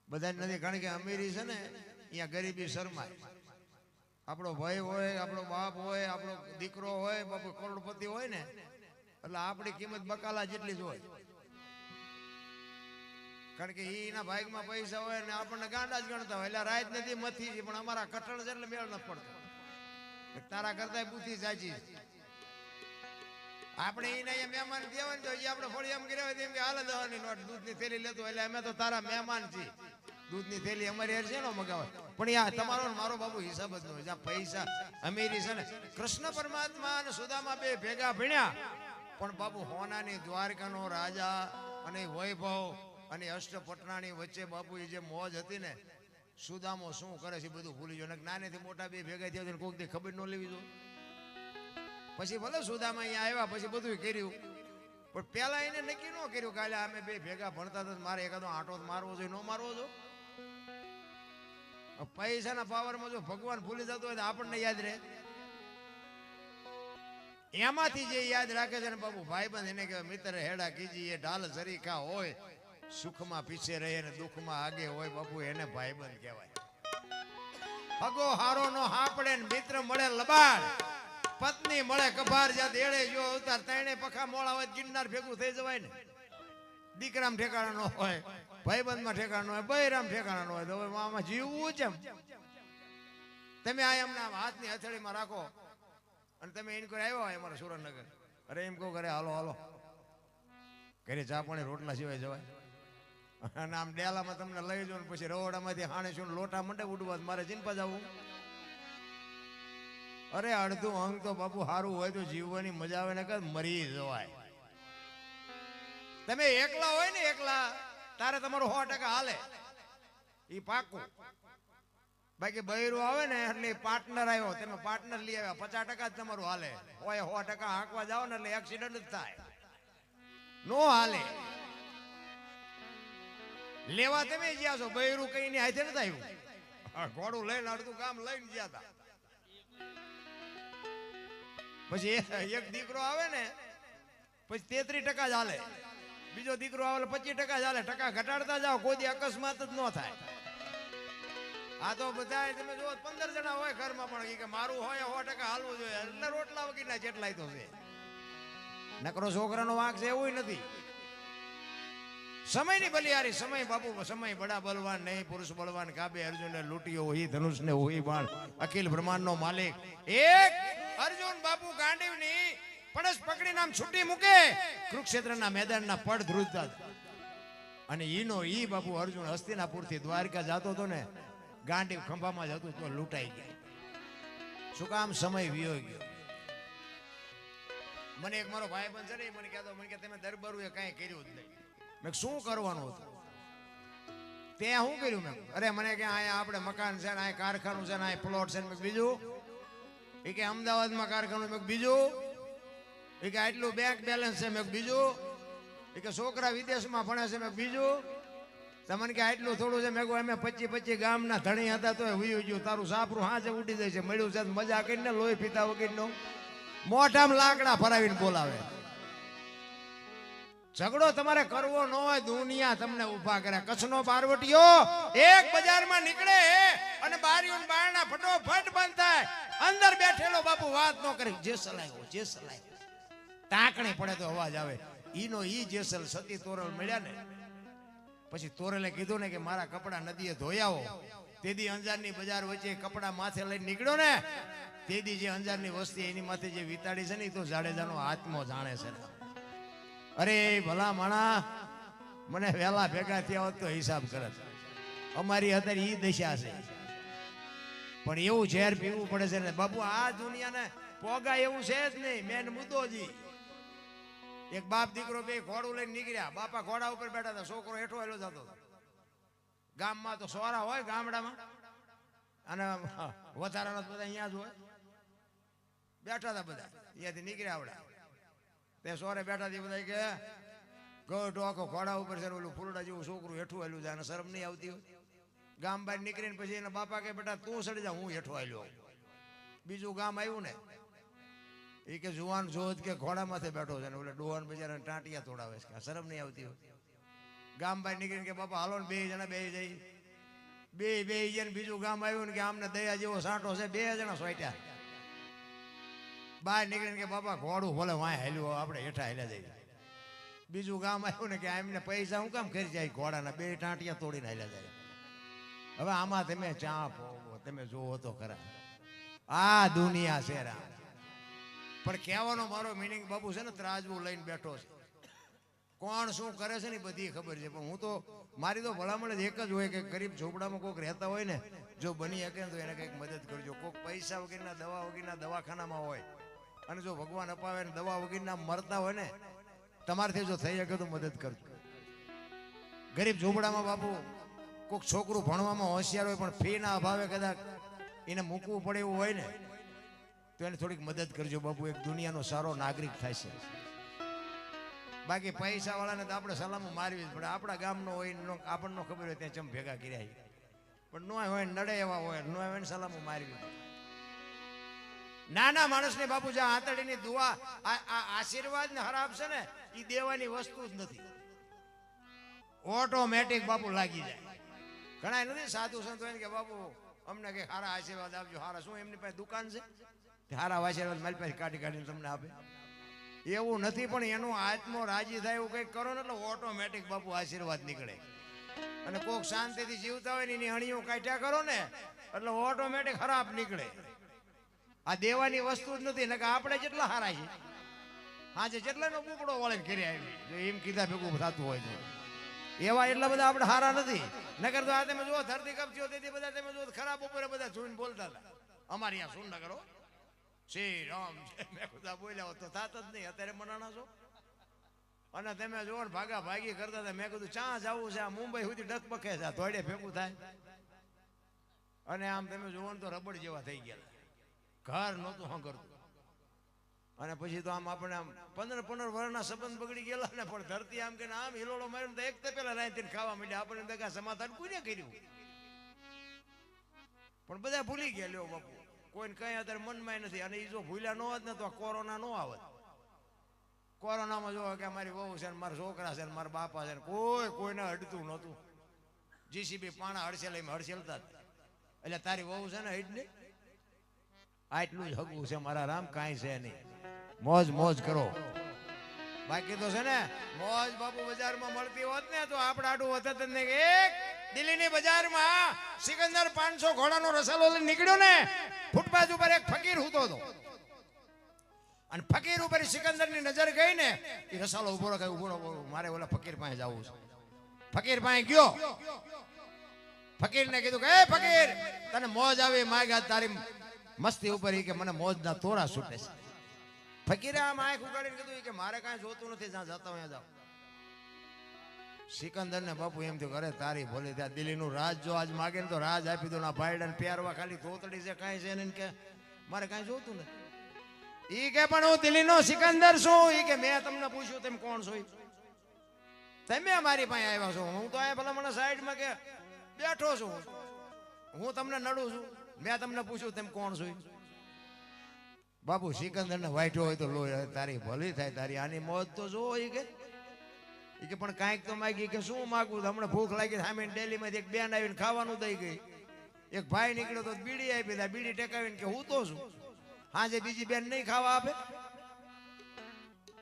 બધાને નથી, કારણ કે અમીરી છે ને અહીંયા ગરીબી શરમાય. આપણો ભાઈ હોય, આપણો બાપ હોય, આપણો દીકરો હોય, બાપુ કરોડપતિ હોય ને એટલે આપણી કિંમત બકાલા જેટલી જ હોય. કારણ કે એના ભાગમાં પૈસા હોય ને આપણને ગાંડા જ ગણતા હોય. એટલે રાત નથી મથી છે, પણ અમારા કઠણ છે એટલે મેળ નથી પડતો. તારા કરતા બુદ્ધિ સાચી. આપણે એને અહીંયા મહેમાન કહેવાય તો આપણે ફળી એમ કર્યા હોય એમ કે હાલ દવાની નોટ દૂધની થેલી લેતો, એટલે અમે તો તારા મહેમાન છીએ. દૂધની થેલી અમારી હેર છે ને મગાવે, પણ યા તમારો મારો બાબુ હિસાબ જ ન હોય. જ્યાં પૈસા અમીરી છે ને, કૃષ્ણ પરમાત્મા અને સુદામા બે ભેગા ભણ્યા, પણ બાબુ હોનાની દ્વારકાનો રાજા અને વૈભવ અને અષ્ટપટનાની વચ્ચે બાપુ એ જે મોજ હતી ને, સુદામો શું કરે છે બધું ભૂલી ગયો. નાનેથી મોટા બે ભેગા થયા કોઈક દી ખબર ન લેવી જો. પછી ભલે સુદામા અહીંયા આવ્યા પછી બધું કર્યું, પણ પેલા એને નક્કી ન કર્યું કે અમે બે ભેગા ભણતા હતા, મારે એકાદો આંટો મારવો જોઈએ, ન મારવો જો. પૈસાના પાવરમાં જો ભગવાન ભૂલી જતો હોય તો આપણને યાદ રહે. એમાંથી જે યાદ રાખે છે ને બાબુ ભાઈબંધ, એને કહેવાય મિત્ર હેડા કીજી. એ ઢાલ સરીખા હોય, સુખમાં પીછે રહે ને દુઃખમાં આગે હોય, બાપુ એને ભાઈબંધ કહેવાય. હગો હારો નો હાપડે ને મિત્ર મળે લબાડ, પત્ની મળે કભાર. જ્યાં દેડે જો અવતાર તણે પખા મોળા હોય, ગિરનાર ભેગું થઈ જવાય ને. દીકરામાં ઠેકાણા ન હોય, ભાઈબંધમાં ઠેકાણા ન હોય, બૈરામ ઠેકાણા ન હોય, તો હવે આમાં જીવવું છે. તમે આ એમના હાથની હથેળીમાં રાખો અને તમે એને કોઈ આવ્યો હોય અમારા સુરેન્દ્રનગર, અરે એમ કહો કરે હાલો હાલો ઘરે ચા પાણી રોટલા સિવાય જવાય. અને આમ ડેલામાં તમને લઈ જાઓ ને પછી રવોડામાંથી હાણે શું લોટા મંડે ઉડવા, મારે ચિંપા જવું. અરે અડધું અંગ તો બાપુ સારું હોય તો જીવવાની મજા આવે ને કે મરી જવાય. તમે એકલા હોય ને, એકલા તારે તમારું 100% હાલે. ઈ પાકું. બાકી બૈરું આવે ને એટલે પાર્ટનર આવ્યો, તમે પાર્ટનર લઈ આવ્યા, 50% જ તમારું હાલે. હોય 100% હાંકવા જાઓ ને એટલે એક્સિડન્ટ જ થાય, નો હાલે. લેવા તમે જ્યાં છો, બૈરું કઈ ની હાથે નથી આવ્યું. ઘોડું લઈને અડધું ગામ લઈને ગયા હતા. પછી એક દીકરો આવે ને પછી 33% જ હાલે, બીજો દીકરો આવે 25% જ હાલે. ટકા ઘટાડતા જાઓ, કોઈ દી અકસ્માત જ ન થાય. આ તો બધા તમે જો 15 જણા હોય ઘરમાં, પણ કે મારું હોય 100% હાલવું જોઈએ, એટલે રોટલા વગરના જેટલાય તો છે. નકરો છોકરાનો વાંક છે એવું નથી. સમયની બલિયારી, સમય બાપુ, સમય બડા બલવાન નહીં, પુરુષ બળવાન કાબે અર્જુનને લૂંટ્યો હોય, ધનુષ ને હોય બાણ, અખિલ બ્રહ્માંડનો માલિક. એક અર્જુન બાપુ ગાંડીવની પડસ પકડી નામ છૂટી મૂકે, કુરુક્ષેત્રના મેદાનના પડ ધ્રુજતા. અને ઈનો ઈ બાપુ અર્જુન હસ્તિનાપુરથી દ્વારકા જતો હતો ને, ગાંડીવ ખંભામાં જતું તો લૂંટાઈ ગયા. શું કામ? સમય વિયો ગયો. મને એક મારો ભાઈ બંધ છે ને, મને કહેતો, મને કે તમે દરબારું એ કાંઈ કર્યું જ નહીં. મેં શું કરવાનું હતું? ત્યાં શું કર્યું? મેં અરે મને કે અહીંયા આપણે મકાન છે ને, અહીંયા કારખાનું છે ને, અહીંયા પ્લોટ છે ને. મેં બીજું? એ કે અમદાવાદમાં કારખાનું. મેં બીજું? એ કે આટલું બેંક બેલેન્સ છે. મેં બીજું? એ કે છોકરા વિદેશમાં ભણે છે. મેં બીજું? તમને કે આટલું થોડું છે. મેં કહું અમે 25 ગામના ધણી હતા તો હુઈ ગયું. તારું સાપરું હાજે ઉડી જાય છે. મળ્યું છે મજા કરીને, લોહી પીતા વગરનો મોઢામાં લાકડા ફરાવીને બોલાવે. ઝઘડો તમારે કરવો ન હોય, દુનિયા તમને ઉભા કરે. કચ્છનો બારવટીયો એક બજારમાં નીકળે અને બારીઓ બારણા ફટોફટ બંધ થાય, અંદર બેઠેલો બાપુ વાત ન કરે. જે સલાયો જે સલાયો, ટાંકણી પડે તો અવાજ આવે. ઈનો ઈ જેસલ સતી તોરલ મળ્યા ને, પછી તોરલે કીધું ને કે મારા કપડા નદીએ ધોયાવો. તેદી અંજારની બજાર વચ્ચે કપડા માથે લઈને નીકળ્યો ને, તેદી જે અંજારની વસ્તી એની માથે જે વિતાડી છે ને, એ તો જાડેજાનો આત્મો જાણે છે. અરે ભલા માણા, મને વહેલા ભેગા થયા હોત તો હિસાબ કરત. અમારી અત્યારે ઈ દશા છે. પણ એવું ઝેર પીવું પડે છે ને બાપુ, આ દુનિયાને પોગા એવું છે જ નહીં. મેન મુદ્દો જી એક બાપ દીકરો બે ઘોડું લઈને નીકળ્યા. બાપા ઘોડા ઉપર બેઠા હતા, છોકરો હેઠો હેલો જતો હતો. ગામમાં તો સોરા હોય ગામડામાં, અને વધારાના બધા અહીંયા જ હોય. બેઠા હતા બધા, અહીંયાથી નીકળ્યા આવડા. તે સોરે બેઠા થી બધા કે ગઢ આખો ઘોડા ઉપર છે, ઓલું ફૂલડા જેવું છોકરું હેઠું હેલું જાય, શરમ નહીં આવતી હોય. ગામ બહાર નીકળીને પછી એના બાપા કે બેટા તું સડી જા, હું હેઠો હેલ્યો. બીજું ગામ આવ્યું ને, એ કે જુવાન જોત કે ઘોડા માથે બેઠો છે ને, ઓલે ડોહાન બજાર ટાંટિયા તોડાવે છે. શરમ નહીં આવતી હોય. ગામ બહાર નીકળીને કે બાપા હાલો ને, 2 જણા બે જઈ, બે જઈને બીજું ગામ આવ્યું ને કે આમને દયા જેવો સાંટો છે, 2 જણા સોટ્યા. બહાર નીકળીને કે બાપા ઘોડું ભલે વાય હેલ્યું, આપણે હેઠા હેલ્યા જઈએ. બીજું ગામ આવ્યું ને કે એમને પૈસા હું કામ કરી જાય, ઘોડાના 2 ટાંટિયા તોડીને હેલ્યા જાય. હવે આમાં તમે ચા પોવો, તમે જોવો તો ખરા, આ દુનિયા છે રામ. પણ કહેવાનો મારો મિનિંગ બાપુ છે ને, ત્રાજવું લઈને બેઠો છે. કોણ શું કરે છે ને બધી ખબર છે. પણ હું તો, મારી તો ભલામણ એક જ હોય કે ગરીબ ઝોપડામાં કોઈક રહેતા હોય ને, જો બની શકે ને તો એને કંઈક મદદ કરજો. કોઈક પૈસા વગરના, દવા વગરના દવાખાનામાં હોય, અને જો ભગવાન અપાવે ને દવા વગરના મરતા હોય ને, તમારથી જો થઈ શકે તો મદદ કરજો. ગરીબ ઝોપડામાં બાપુ કોઈક છોકરું ભણવામાં હોશિયાર હોય, પણ ફી ના અભાવે કદાચ એને મૂકવું પડે એવું હોય ને, તો એને થોડીક મદદ કરજો બાપુ. એક દુનિયાનો સારો નાગરિક થાય છે. બાકી પૈસા વાળાને તો આપણે સલામો મારવી જ પડે. આપણા ગામનો હોય, આપણને ખબર હોય ત્યાં ચમ ભેગા કર્યા, પણ નો હોય નડે એવા હોય, નો હોય ને સલામો મારવી. નાના માણસને બાપુ જે આંતડીની દુઆ, આશીર્વાદ ને હરાબ છે ને, એ દેવાની વસ્તુ જ નથી. ઓટોમેટિક બાપુ લાગી જાય. ઘણા નથી સાધુ સંતો એને કે બાપુ અમને કઈ સારા આશીર્વાદ આપજો. સારા શું એમની પાસે દુકાન છે, સારા આશીર્વાદ મારી પાસે કાઢીને તમને આપે એવું નથી. પણ એનો આત્મો રાજી થાય એવું કંઈક કરો ને, એટલે ઓટોમેટિક બાપુ આશીર્વાદ નીકળે. અને કોઈક શાંતિથી જીવતા હોય ને એની હણીઓ કાઢ્યા કરો ને, એટલે ઓટોમેટિક ખરાબ નીકળે. આ દેવાની વસ્તુ જ નથી. ને કે આપણે જેટલા હારા છે, હાજે જેટલાનો બુકડો વળે ઘરે આવી, જો એમ કીધા ભેગું થતું હોય તો એવા એટલા બધા આપણે હારા નથી. નકર તો આ તમે જુઓ ધરતી કપ થયો તેથી બધા તમે જુઓ ખરાબ ઉપર બધા જોઈને બોલતા હતા. અમારી અહીંયા શું ન કરો, શ્રી રામ મેં ખુદા બોલ્યા તો થાત જ નહીં. અત્યારે મનાણા છો, અને તમે જો ને ભાગા ભાગી કરતા હતા. મેં કીધું ચા જવું છે, આ મુંબઈ સુધી ડકબકે છે, ધોડે ભેગું થાય. અને આમ તમે જોવો ને તો રબડ જેવા થઈ ગયા, ઘર નહોતું હંગરતું. અને પછી તો આમ આપણે આમ 15 વર્ષના સંબંધ બગડી ગયેલા ને, પણ ધરતી આમ કે આમ હિલોડો માર્યો તો એક તે પેલા રાંધીને ખાવા માંડ્યા. આપણે દગા સમાધાન કોઈને કર્યું, પણ બધા ભૂલી ગયા. લ્યો બાપુ, કોઈને કઈ અત્યારે મનમાં નથી. અને એ જો ભૂલ્યા ન હોત ને તો કોરોના નો આવત. કોરોનામાં જો કે મારી વહુ છે ને મારા છોકરા છે ને મારા બાપા છે ને કોઈને અડતું નહોતું. જીસીબી પાણા હડસેલતા. એટલે તારી વહુ છે ને હિટ નહીં, આટલું જ હગવું છે મારા રામ, કાંઈ છે નહીં. મોજ મોજ કરો. બાકી તો છે ને મોજ બાપુ બજારમાં મળતી હોત ને તો આપણે આડું વધત જ નહીં. એક દિલ્હીની બજારમાં સિકંદર 500 ઘોડાનો રસાલો લઈને નીકળ્યો ને, ફૂટપાથ ઉપર એક ફકીર સૂતો હતો. અને ફકીર ઉપર સિકંદરની નજર ગઈ ને, એ રસાલો ઉભો રહે, મારે ઓલા ફકીર પાસે જવું છે. ફકીર પાસે ગયો, ફકીરને કીધું કે એ ફકીર, તને મોજ આવી માગ્યા તારી મસ્તી ઉપર, કે મને મોજના તોરા છૂટે છે. ફકીરે આમ આંખ ઉગાડીને કીધું કે મારે કાંઈ જોતું નથી, જ્યાં જતા અહીંયા જાવ. સિકંદર ને બાપુ એમ થયું, અરે તારી ભોલી, ત્યાં દિલ્હીનું રાજ જો આજ માગે ને તો રાજ આપી દો. ના ભાઈડાને પ્યારવા ખાલી ધોતડી છે, કાંઈ છે ને કે મારે કાંઈ જોતું નથી. ઈ કે પણ હું દિલ્હીનો સિકંદર છું. ઈ કે મેં તમને પૂછ્યું તેમ કોણ છો? તમે મારી પાસે આવ્યા છો, હું તો અહીંયા ભલા મને સાઈડમાં કે બેઠો છું, હું તમને નડું છું. મેં તમને પૂછ્યું તેમ કોણ છું? બાપુ સિકંદર ને વાઈટો હોય તો લોહી તારી ભલી થાય, તારી આની મોજ તો જો. ઈ કે પણ કાંઈક તો માગી. કે શું માગવું? હમણાં ભૂખ લાગી, સામે ડેલીમાંથી એક બેન આવીને ખાવાનું દઈ ગઈ. એક ભાઈ નીકળ્યો તો બીડી આપી દા, બીડી ટેકાવીને કે હું તો છું, હાજે બીજી બેન નહીં ખાવા આપે.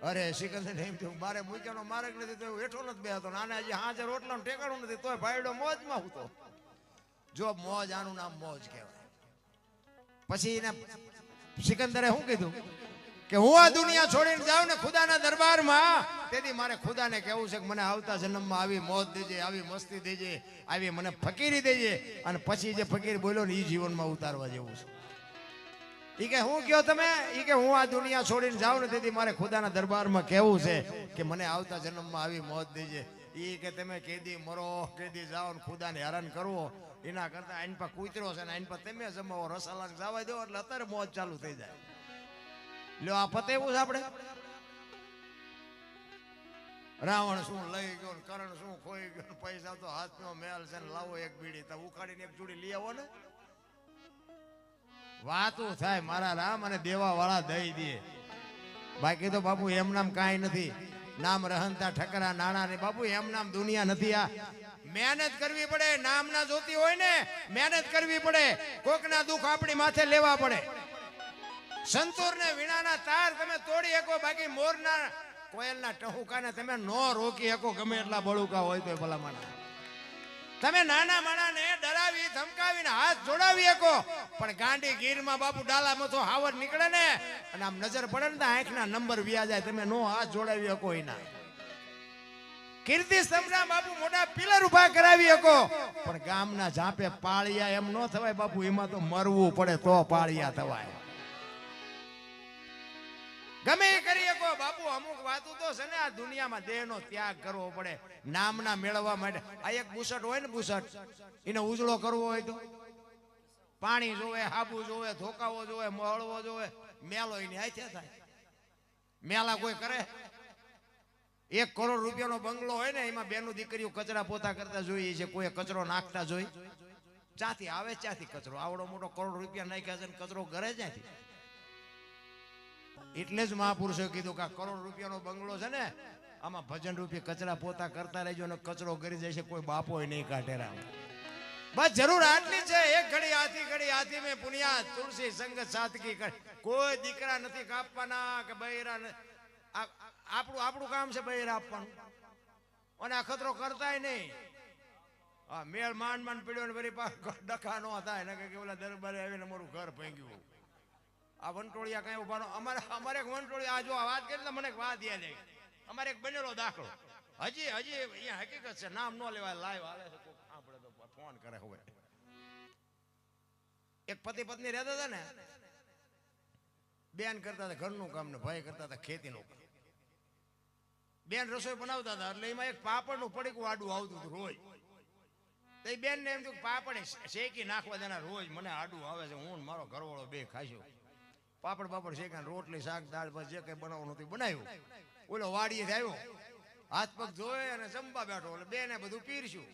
અરે સિકંદર એમ થયું, મારે મૂક્યાનો માર્ગ નથી તો હેઠો નથી બેહતો, નાને હજી હાજે રોટલાનું ઠેકાણું નથી, તોય ભાઈડો મોજમાં હું તો. જો મોજ, આનું નામ મોજ કહેવાય. પછી એને સિકંદરે શું કીધું કે હું આ દુનિયા છોડીને જાઉં ને ખુદાના દરબારમાં, તેથી મારે ખુદાને કહેવું છે કે મને આવતા જન્મમાં આવી મોજ દેજે, આવી મસ્તી દેજે, આવી મને ફકીરી દેજે. અને પછી જે ફકીર બોલ્યો ને એ જીવનમાં ઉતારવા જેવું છે. ઈ કે હું કયો તમે? ઈ કે હું આ દુનિયા છોડીને જાઉં ને તેથી મારે ખુદાના દરબારમાં કહેવું છે કે મને આવતા જન્મમાં આવી મોજ દેજે. ઈ કે તમે કેદી મરો, કેદી જાઓ ને ખુદાને હેરાન કરવો, એના કરતા આઈન પર કૂતરો છે ને આઈન પર તમે જમાવો, રસાલા જવા દો એટલે અત્યારે મોજ ચાલુ થઈ જાય. લ્યો આ પતે એવું છે આપણે. રાવણ શું લઈ ગયો ને કરણ શું ખોઈ ગયો ને, પૈસા તો હાથનો મેલ છે ને, લાવો એક બીડી તો ઉખાડીને એક જોડી લઈ આવો ને, વાતું થાય મારા રામ. અને દેવા વાળા દઈ દે. બાકી તો બાપુ એમ નામ કાંઈ નથી. નામ રહનતા ઠકરા નાણા ને બાપુ એમ નામ દુનિયા નથી. આ મહેનત કરવી પડે. નામ ના જોતી હોય ને મહેનત કરવી પડે. કોકના દુઃખ આપણી માથે લેવા પડે. સંતૂર ને વીણાના તાર તમે તોડી શકો, બાકી મોરના કોયલના ટહુકાને તમે નો રોકી શકો, ગમે એટલા બળુકા હોય તો ભલામણ. તમે નાના માણાને ડરાવી ધમકાવીને હાથ જોડાવી શકો, પણ ગાંડી ગીરમાં બાપુ ડાલામાં તો હાવર નીકળે ને, અને આમ નજર પડે ને તો આંખના નંબર વ્યા જાય. તમે નો હાથ જોડાવી શકો એના. કીર્તિ સ્તંભના બાપુ મોટા પિલર ઉભા કરાવી શકો, પણ ગામના ઝાપે પાળિયા એમ નો થવાય બાપુ. એમાં તો મરવું પડે તો પાળિયા થવાય. ગમે એ કરી શકો બાપુ. અમુક વાતો તો છે ને આ દુનિયામાં દેહનો ત્યાગ કરવો પડે નામના મેળવવા માટે. આ એક બુસટ હોય ને, બુસટ એને ઉજળો કરવો હોય તો પાણી જોવે, હાબુ જોવે, ધોકાવો જોવે, મોહળવો જોવે, મેલો એની હાથે થાય. મેલા કોઈ કરે? 1 કરોડ રૂપિયાનો બંગલો હોય ને, એમાં બેનું દીકરીઓ કચરા પોતા કરતા જોઈએ છે, કોઈ કચરો નાખતા જોઈ. ચાથી આવે, ચાથી કચરો. આવડો મોટો કરોડ રૂપિયા નાખ્યા છે ને કચરો ઘરે જ્યાંથી. એટલે જ મહાપુરુષે કીધું કે આ કરોડ રૂપિયાનો બંગલો છે ને, આમાં ભજન રૂપી કચરા પોતા કરતા રહેજો ને કચરો કરી જાય છે, કોઈ બાપો નહીં કાઢે. રામ બસ જરૂર આટલી છે. એક ઘડી હાથી મેં પુનિયા તુલસી સંગત સાદગી કરે. કોઈ દીકરા નથી કાપવાના કે બૈરા. આપણું કામ છે બૈરા આપવાનું, અને આ ખતરો કરતાય નહીં. હા મેળ માંડ પીડ્યો ને વળી ડખા નો થાય ને કે ઓલા દરબારે આવીને મારું ઘર ભાંગ્યું. આ વંટોળિયા કઈ ઉભાનો. અમારે એક વંટોળિયા, આ જો વાત કરી મને એક વાત યાદ આવી. અમારે એક બનેલો દાખલો હજી અહીંયા હકીકત છે, નામ ન લેવાય, લાઈવ હાલે છે. આપણે તો ફોન કરે હવે. એક પતિ પત્ની રહેતા હતા ને, બેન કરતા હતા ઘરનું કામ ને ભાઈ કરતા હતા ખેતીનું કામ. બેન રસોઈ બનાવતા હતા એટલે એમાં એક પાપડનું પડીકું આડું આવતું હતું રોજ. તો એ બેન ને એમ થયું પાપડ શેકી નાખવા દેના રોજ મને આડું આવે છે, હું મારો ઘરવાળો બે ખાઈશું. પાપડ પાપડ શેકાને રોટલી શાક દાળ બસ જે કઈ બનાવવાનું હતું બનાવ્યું. ઓલો વાડીએ આવ્યો, હાથ પગ ધોય અને જમવા બેઠો એટલે બેને બધું પીરસ્યું.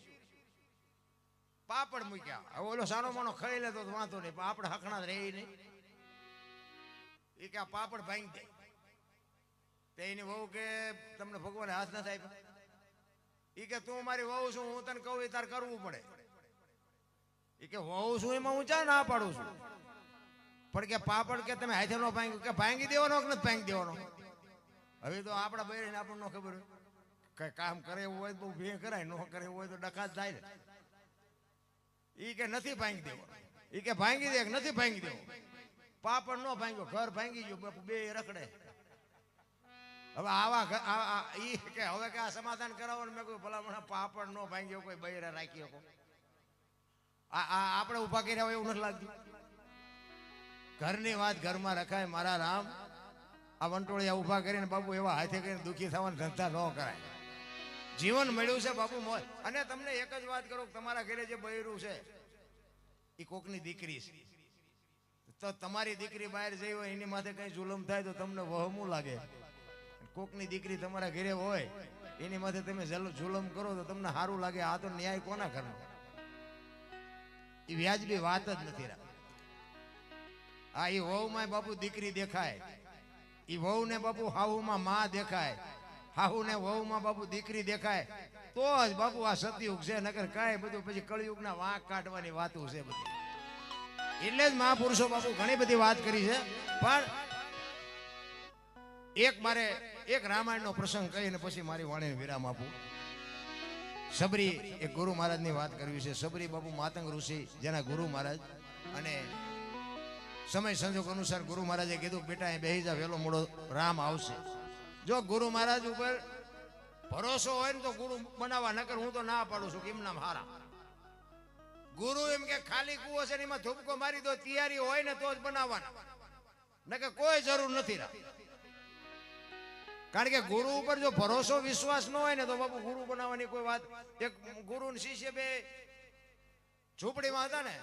પાપડ મૂક્યા. હવે ઓલો સાનો માનો ખાઈ લેતો વાંધો નહીં, પાપડ હકણા જ રહી નહીં. એ કે આ પાપડ ભાંગી દે. તે એની વહુ કે તમને ભગવાને હાથ નથી આપ્યા. એ કે તું મારી વહુ છું, હું તને કહું તાર કરવું પડે. એ કે વહુ છું એમાં હું ચા ના પાડું છું, પણ કે પાપડ કે તમે હાથે નો ભાંગ્યું, કે ભાંગી દેવાનો કે નથી ભાંગી દેવાનો. હવે તો આપણા બહેરીને આપણને ન ખબર હોય, કઈ કામ કરે એવું હોય તો ભે કરાય, ન કરે એવું હોય તો ડખા જ થાય ને. એ કે નથી ભાંગી દેવો. એ કે ભાંગી દે કે નથી ભાંગી દેવો. પાપડ નો ભાંગ્યો, ઘર ભાંગી ગયું, બાપુ બે રખડે. હવે આવા ઈ કે હવે કે આ સમાધાન કરાવો ને મેં કહ્યું ભલા મને પાપડ નો ભાંગ્યો કોઈ બૈરા રાખી શકો. આપણે ઉભા કર્યા હોય એવું નથી લાગતું. ઘરની વાત ઘરમાં રખાય મારા રામ. આ વંટોળિયા ઉભા કરીને બાપુ એવા હાથે કરીને દુઃખી થવાના ધંધા ન કરાય. જીવન મળ્યું છે બાપુ મોજ. અને તમને એક જ વાત કરું, તમારા ઘરે જે બૈરું છે એ કોકની દીકરી છે, તો તમારી દીકરી બહાર જઈ હોય એની માથે કઈ જુલમ થાય તો તમને વહમું લાગે. કોકની દીકરી તમારા ઘરે હોય એની માથે તમે જુલમ કરો તો તમને સારું લાગે. આ તો ન્યાય કોના ઘરનો? એ વ્યાજબી વાત જ નથી. આ એ વહુમાં બાપુ દીકરી દેખાય, એ વહુ ને બાપુ હાહુમાં માં દેખાય, હાહુ ને વહુમાં બાપુ દીકરી દેખાય તો જ બાપુ આ સતયુગ છે. નકર કાંઈ બધું પછી કળયુગના વાંક કાઢવાની વાતો છે બધી. એટલે જ મહાપુરુષો બાપુ ઘણી બધી વાત કરી છે. પણ એક રામાયણનો પ્રસંગ કહીને પછી મારી વાણીને વિરામ આપું. સબરી એક ગુરુ મહારાજની વાત કરવી છે. સબરી બાપુ માતંગ ઋષિ જેના ગુરુ મહારાજ, અને સમય સંજોગ અનુસાર ગુરુ મહારાજે કીધું બેટા અહીં બેહી જા, વહેલો મોડો રામ આવશે. જો ગુરુ મહારાજ ઉપર ભરોસો હોય ને તો ગુરુ બનાવવા, નકર હું તો ના પાડું છું કે એમ નામ હારા. ગુરુ એમ કે ખાલી કુવો છે એમાં ધૂપકો મારી દો, તૈયારી હોય ને તો જ બનાવવાના, નકર કોઈ જરૂર નથી. કારણ કે ગુરુ ઉપર જો ભરોસો વિશ્વાસ ન હોય ને તો બાપુ ગુરુ બનાવવાની કોઈ વાત. એક ગુરુ ને શિષ્ય બે ઝૂંપડીમાં હતા ને,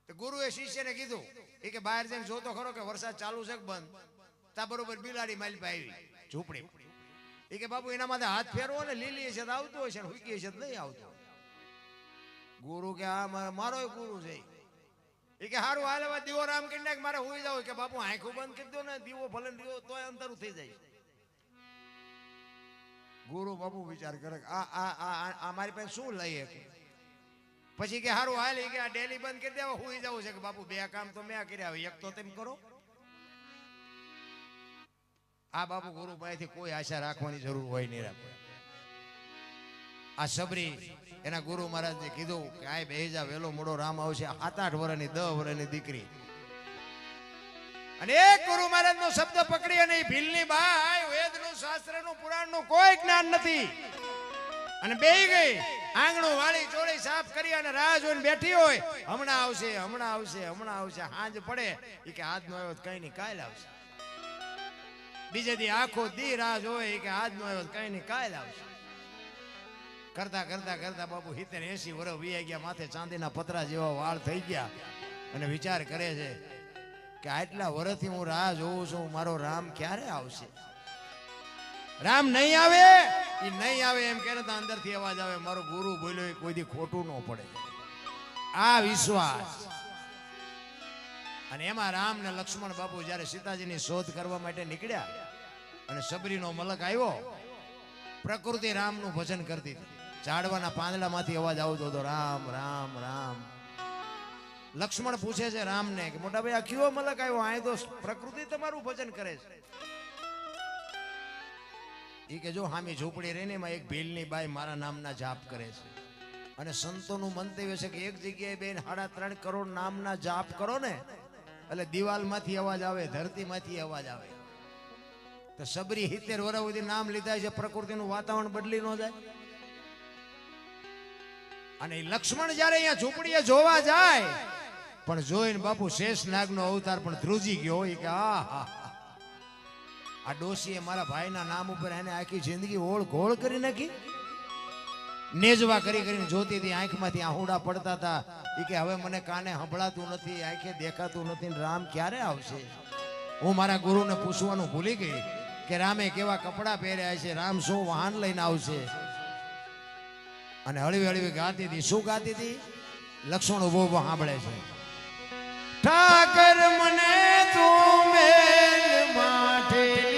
ગુરુએ શિષ્યને કીધું એ કે બહાર જઈને જોતો ખરો કે વરસાદ ચાલુ છે કે બંધ. તા બરોબર બિલાડી માલપા આવી ઝૂંપડી. એ કે બાપુ એના માટે હાથ ફેરવો ને, લીલી છે તો આવતો હશે, હુકી છે તો નહીં આવતો. ગુરુ કે આ મારો ગુરુ છે. એ કે હારું હાલ હવે દીવો રામ કરી નાખ, મારે હુઈ જાવ. કે બાપુ આંખું બંધ કરી દો ને, દીવો ભલે દીવો તોય અંધારું થઈ જાય. ગુરુ બાપુ વિચાર કરે આ મારી પાસે શું લઈએ. પછી કે હારું હાલ કે આ ડેલી બંધ કરી દેવા, હુઈ જવું છે. કે બાપુ બે કામ તો મેં કર્યા, એક તો તેમ કરો. આ બાપુ ગુરુ પાસેથી કોઈ આશા રાખવાની જરૂર હોય નહીં. રાખો. આ સબરી એના ગુરુ મહારાજને કીધું કે આ બેહી જા, વહેલો મોડો રામ આવશે. 7-8 વર્ષની 10 વર્ષની દીકરી, અને એક ગુરુ મહારાજ નો શબ્દ પકડી અને ભીલની બાઈ વેદનું શાસ્ત્રનું પુરાણનું કોઈ જ્ઞાન નથી અને બેહી ગઈ. આંગણું વાળી ચોળી સાફ કરી અને રાહ જોઈને બેઠી હોય. હમણાં આવશે, હમણાં આવશે, હમણાં આવશે. હાંજ પડે એ કે હાથ નો આવ્યો કઈ નહીં, કાલ આવશે. બીજે દી આખો દી રાહ જોવે કે હાથ નો આવ્યો કઈ નહીં, કાલ આવશે. કરતા કરતા કરતા બાપુ 70-80 વર્ષ વીઆઈ ગયા. માથે ચાંદીના પતરા જેવા વાળ થઈ ગયા અને વિચાર કરે છે કે આટલા વર્ષથી હું રાહ જોઉં છું, મારો રામ ક્યારે આવશે. રામ નહીં આવે, એ નહીં આવે એમ કે અંદરથી અવાજ આવે, મારો ગુરુ બોલ્યો એ કોઈ દી ખોટું ન પડે. આ વિશ્વાસ. અને એમાં રામ ને લક્ષ્મણ બાપુ જયારે સીતાજીની શોધ કરવા માટે નીકળ્યા અને સબરીનો મલક આવ્યો, પ્રકૃતિ રામનું ભજન કરતી હતી. ઝાડવાના પાંદડામાંથી અવાજ આવતો હતો, રામ રામ રામ. લક્ષ્મણ પૂછે છે રામને કે મોટા ભાઈ આ કયો મલક આવ્યો? આ તો પ્રકૃતિ તમારું ભજન કરે છે. એ કે જો હામી ઝૂંપડી રહીને એમાં એક ભીલની બાઈ મારા નામના જાપ કરે છે. અને સંતોનું મંતવ્ય છે કે એક જગ્યાએ બેન 3.5 કરોડ નામના જાપ કરો ને એટલે દિવાલમાંથી અવાજ આવે, ધરતીમાંથી અવાજ આવે. તો સબરી 70 વર્ષ સુધી નામ લીધા છે, પ્રકૃતિનું વાતાવરણ બદલી ન જાય. અને લક્ષ્મણ જયારે અહીંયા ઝૂંપડીએ જોવા જાય પણ જોઈને બાપુ શેષનાગનો અવતાર પણ ધ્રુજી ગયો હોય કે આ આ ડોશીએ મારા ભાઈના નામ ઉપર એને આખી જિંદગી ઓળ ઘોળ કરી નાખી. નેજવા કરી કરીને જોતી હતી, આંખમાંથી આહુડા પડતા હતા. એ કે હવે મને કાને સંભળાતું નથી, આંખે દેખાતું નથી, રામ ક્યારે આવશે? હું મારા ગુરુને પૂછવાનું ભૂલી ગઈ કે રામે કેવા કપડા પહેર્યા છે, રામ શું વાહન લઈને આવશે. અને હળવી હળવી ગાતી હતી. શું ગાતી હતી? લક્ષ્મણ ઉભો ઉભો સાંભળે છે. ઠાકર મને તું મેલ માઠેલી,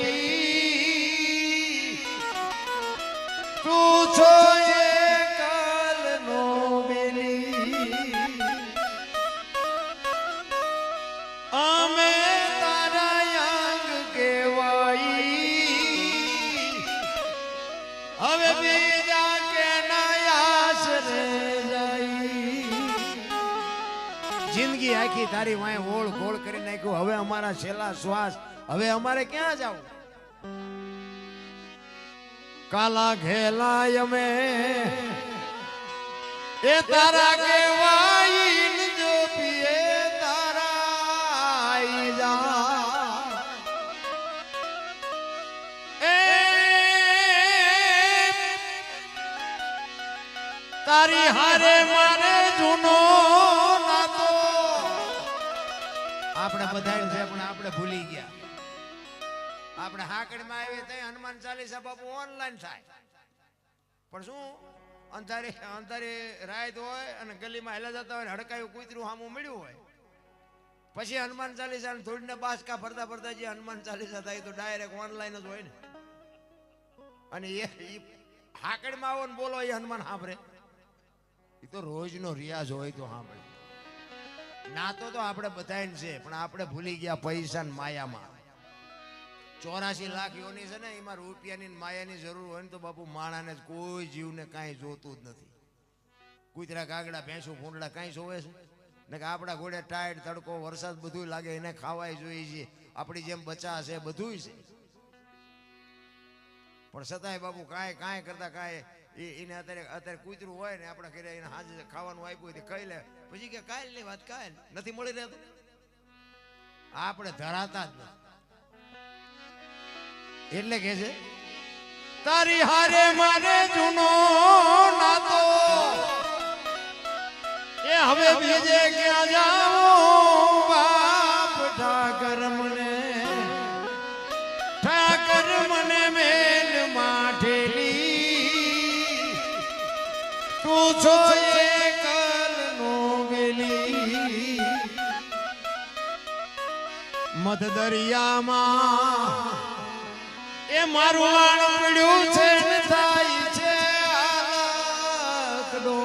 તું છો એ કાલનો બેલી, અમે તારા અંગ કેવાઈ, હવે બીજા કે આશરે જાય. જિંદગી આખી તારી વાંહે ઓળ ગોળ કરી નાખ્યું. હવે અમારા છેલ્લા શ્વાસ, હવે અમારે ક્યાં જાવ? કાલા ઘેલા અમે એ તારા કેવાઈ, જો પીએ તારા જા. એ તારી હારે મારે જૂનો નાતો. આપણે બધા છે પણ આપણે ભૂલી ગયા. આપણે હાકડમાં આવીએ ત્યાં હનુમાન ચાલીસા બાપુ ઓનલાઈન થાય, પણ શું અંધારે રાત હોય અને ગલીમાં હેલા જતા હોય, હડકાયું કૂતરું સામું મળ્યું હોય, પછી હનુમાન ચાલીસા થોડીને બાસકા ફરતા ફરતા જે હનુમાન ચાલીસા થાય તો ડાયરેક્ટ ઓનલાઈન જ હોય ને. અને એ હાકડમાં આવો ને બોલો એ હનુમાન સાંભળે. એ તો રોજનો રિયાઝ હોય તો સાંભળે. નાતો તો આપણે બધાને છે, પણ આપણે ભૂલી ગયા પૈસા ને માયામાં. 84 લાખ યોની છે ને, એમાં રૂપિયાની માયાની જરૂર હોય ને તો બાપુ માણાને કોઈ જીવને કાંઈ જોતું જ નથી. કૂતરા કાગડા ભેંસું ફૂંડડા કાંઈ જોવે છે ને? કે આપણા ઘોડે ટાઈટ તડકો વરસાદ બધું લાગે, એને ખાવાય જોઈએ છે. આપણી જેમ બચા છે બધું છે, પણ છતાંય બાપુ કાંઈ કરતા કાંઈ એને અત્યારે કૂતરું હોય ને આપણા ઘરે એને હાજર ખાવાનું આપ્યું હોય ખાઈ લે, પછી કે કાલની વાત કાલ નથી મળી રહેતું. આપણે ધરાતા જ નથી. એટલે કે છે તારી હારે મારે જૂનો નાતો, એ હવે બીજે ક્યાં જાઉં બાપ. ઠાકર મને મેલ માઠેલી, તું છો એ કાલનો બેલી, મધ દરિયામાં એ મારું વાણ પડ્યું છે ને થાય છે આકડો.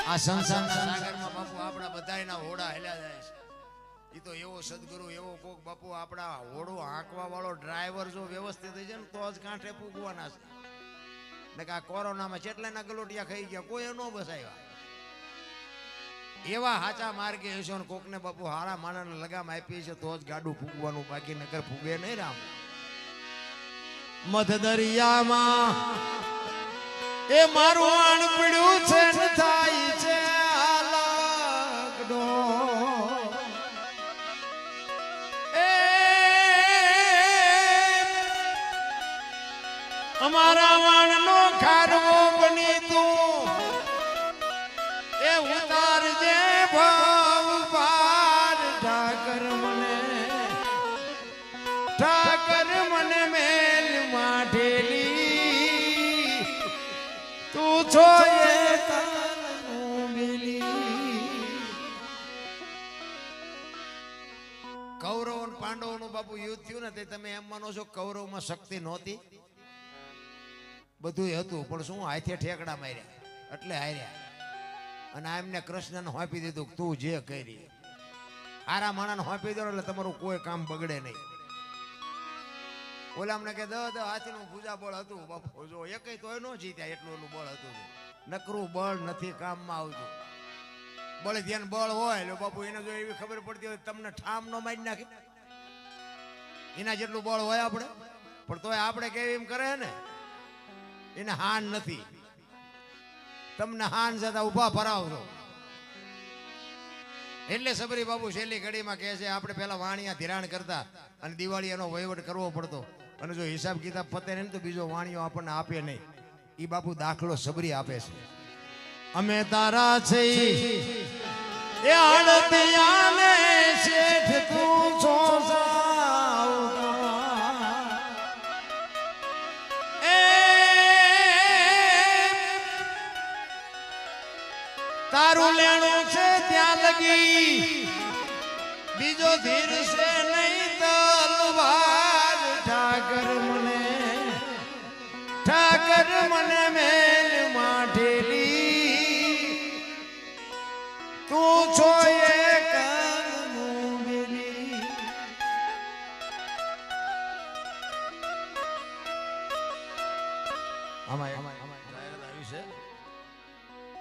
આ સંસારના સાગરમાં બાપુ આપણા બધાયના હોડા હેલ્યા જાય છે. એ તો એવો સદગુરુ એવો કોક બાપુ આપણા હોડું હાંકવા વાળો ડ્રાઈવર જો વ્યવસ્થિત થઈ જાય ને તો જ કાંઠે પૂગવાના છે. ને કે આ કોરોનામાં કેટલાના ગલોટિયા ખાઈ ગયા, કોઈ ન બસાવ્યા. એવા હાચા માર્ગે હશો ને કોકને બાપુ હારા માણાને લગામ આપી છે તો જ ગાડું ફૂગવાનું, બાકી નકર ફૂગે નહીં રામ. મધ દરિયામાં એ મારું આણ પડ્યું છે ને થાય છે આલાકડો. એ અમારા વાણનો ખારવો બની તું એ ઉતારજે ભાવ પાર. ઠાકર મને મેલ માઠેલી, તું છો એ કાલનો બેલી. કૌરવ અને પાંડવોનું બાપુ યુદ્ધ થયું ને તે તમે એમ માનો છો કૌરવમાં શક્તિ નહોતી? બધું હતું, પણ શું હાથે ઠેકડા માર્યા એટલે હાર્યા. અને એમને કૃષ્ણને હોંપી દીધું તું જે કરી. હારા માણાને હોંપી દો એટલે તમારું કોઈ કામ બગડે નહીં. ઓલા અમને કે હાથીનું પૂજા બળ હતું બાપુ, જો એકય તો ન જીત્યા એટલું બળ હતું. નકરું બળ નથી કામમાં આવતું. બળ ધ્યાન બળ હોય એટલે બાપુ એને જો એવી ખબર પડતી હોય તમને ઠામ નો મારી નાખે, એના જેટલું બળ હોય આપણે. પણ તોય આપણે કેવી એમ કરે ને, એને હાન નથી. તમને હાન જતા ઉભા ફરાવજો એટલે સબરી બાબુ છેલ્લી ઘડીમાં કહે છે આપણે પેલા વાણિયા ધિરાણ કરતા અને દિવાળી એનો વહીવટ કરવો પડતો અને જો હિસાબ કિતાબ પતે નહીં તો બીજો વાણિયો આપણને આપે નહીં. ઈ બાપુ દાખલો સબરી આપે છે. અમે તારા છે એ આડતિયાને શેઠ તું છો તારું લેણું છે ત્યાં લગી બીજો ધીર છે નહીં તલવાર ઠાકર મને મેલ માઠેલી તું છો એ કાનું બેલી. આમાં જાહેરાત આવી છે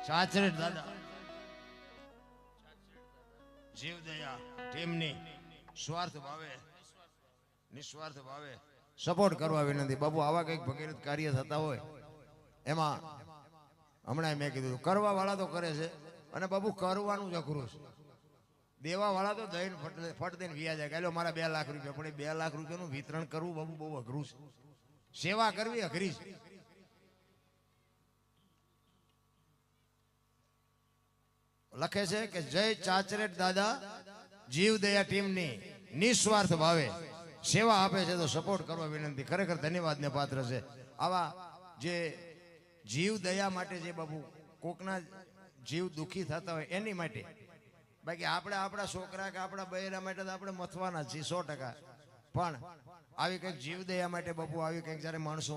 સાચરેટ દાદા જીવદયા ટીમની સ્વાર્થ ભાવે નિસ્વાર્થ ભાવે સપોર્ટ કરવા વિનંતી. બાબુ આવા કંઈક ભગીરથ કાર્ય થતા હોય એમાં હમણાં મેં કીધું કરવા વાળા તો કરે છે અને બાબુ કરવાનું જ અઘરું છે. દેવા વાળા તો દઈને ફટ દઈને વ્યા જાય કે મારા 2 લાખ રૂપિયા પણ 2 લાખ રૂપિયાનું વિતરણ કરવું બાબુ બહુ અઘરું છે. સેવા કરવી અઘરી છે. લખે છે કે જય ચાચરેટ દાદા જીવદયા ટીમની નિસ્વાર્થ ભાવે સેવા આપે છે તો સપોર્ટ કરવા વિનંતી. ખરેખર ધન્યવાદને પાત્ર છે. આવા જે જીવદયા માટે જે બાબુ કોકના જીવ દુખી થતા હોય એની માટે. બાકી આપણે આપણા છોકરા કે આપણા બૈરા માટે તો આપણે મથવાના છીએ 100%. પણ આવી કંઈક જીવદયા માટે બાપુ આવી કંઈક જ્યારે માણસો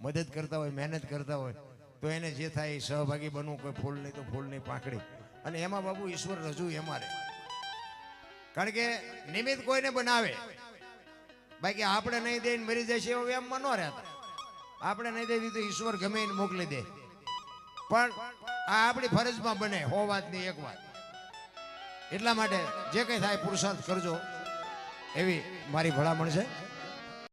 મદદ કરતા હોય મહેનત કરતા હોય તો એને જે થાય એ સહભાગી બનવું. કોઈ ફૂલ નહીં તો ફૂલની પાંખડી. અને એમાં બાબુ ઈશ્વર રજૂ અમારે. કારણ કે નિમિત્ત કોઈને બનાવે બાકી આપણે નહીં દઈને મરી જાય છે એવું એમમાં ન રહેતા. આપણે નહીં દઈ તો ઈશ્વર ગમે એને મોકલી દે. પણ આ આપણી ફરજમાં બને 100 વાતની 1 વાત. એટલા માટે જે કંઈ થાય પુરુષાર્થ કરજો એવી મારી ભલામણ છે.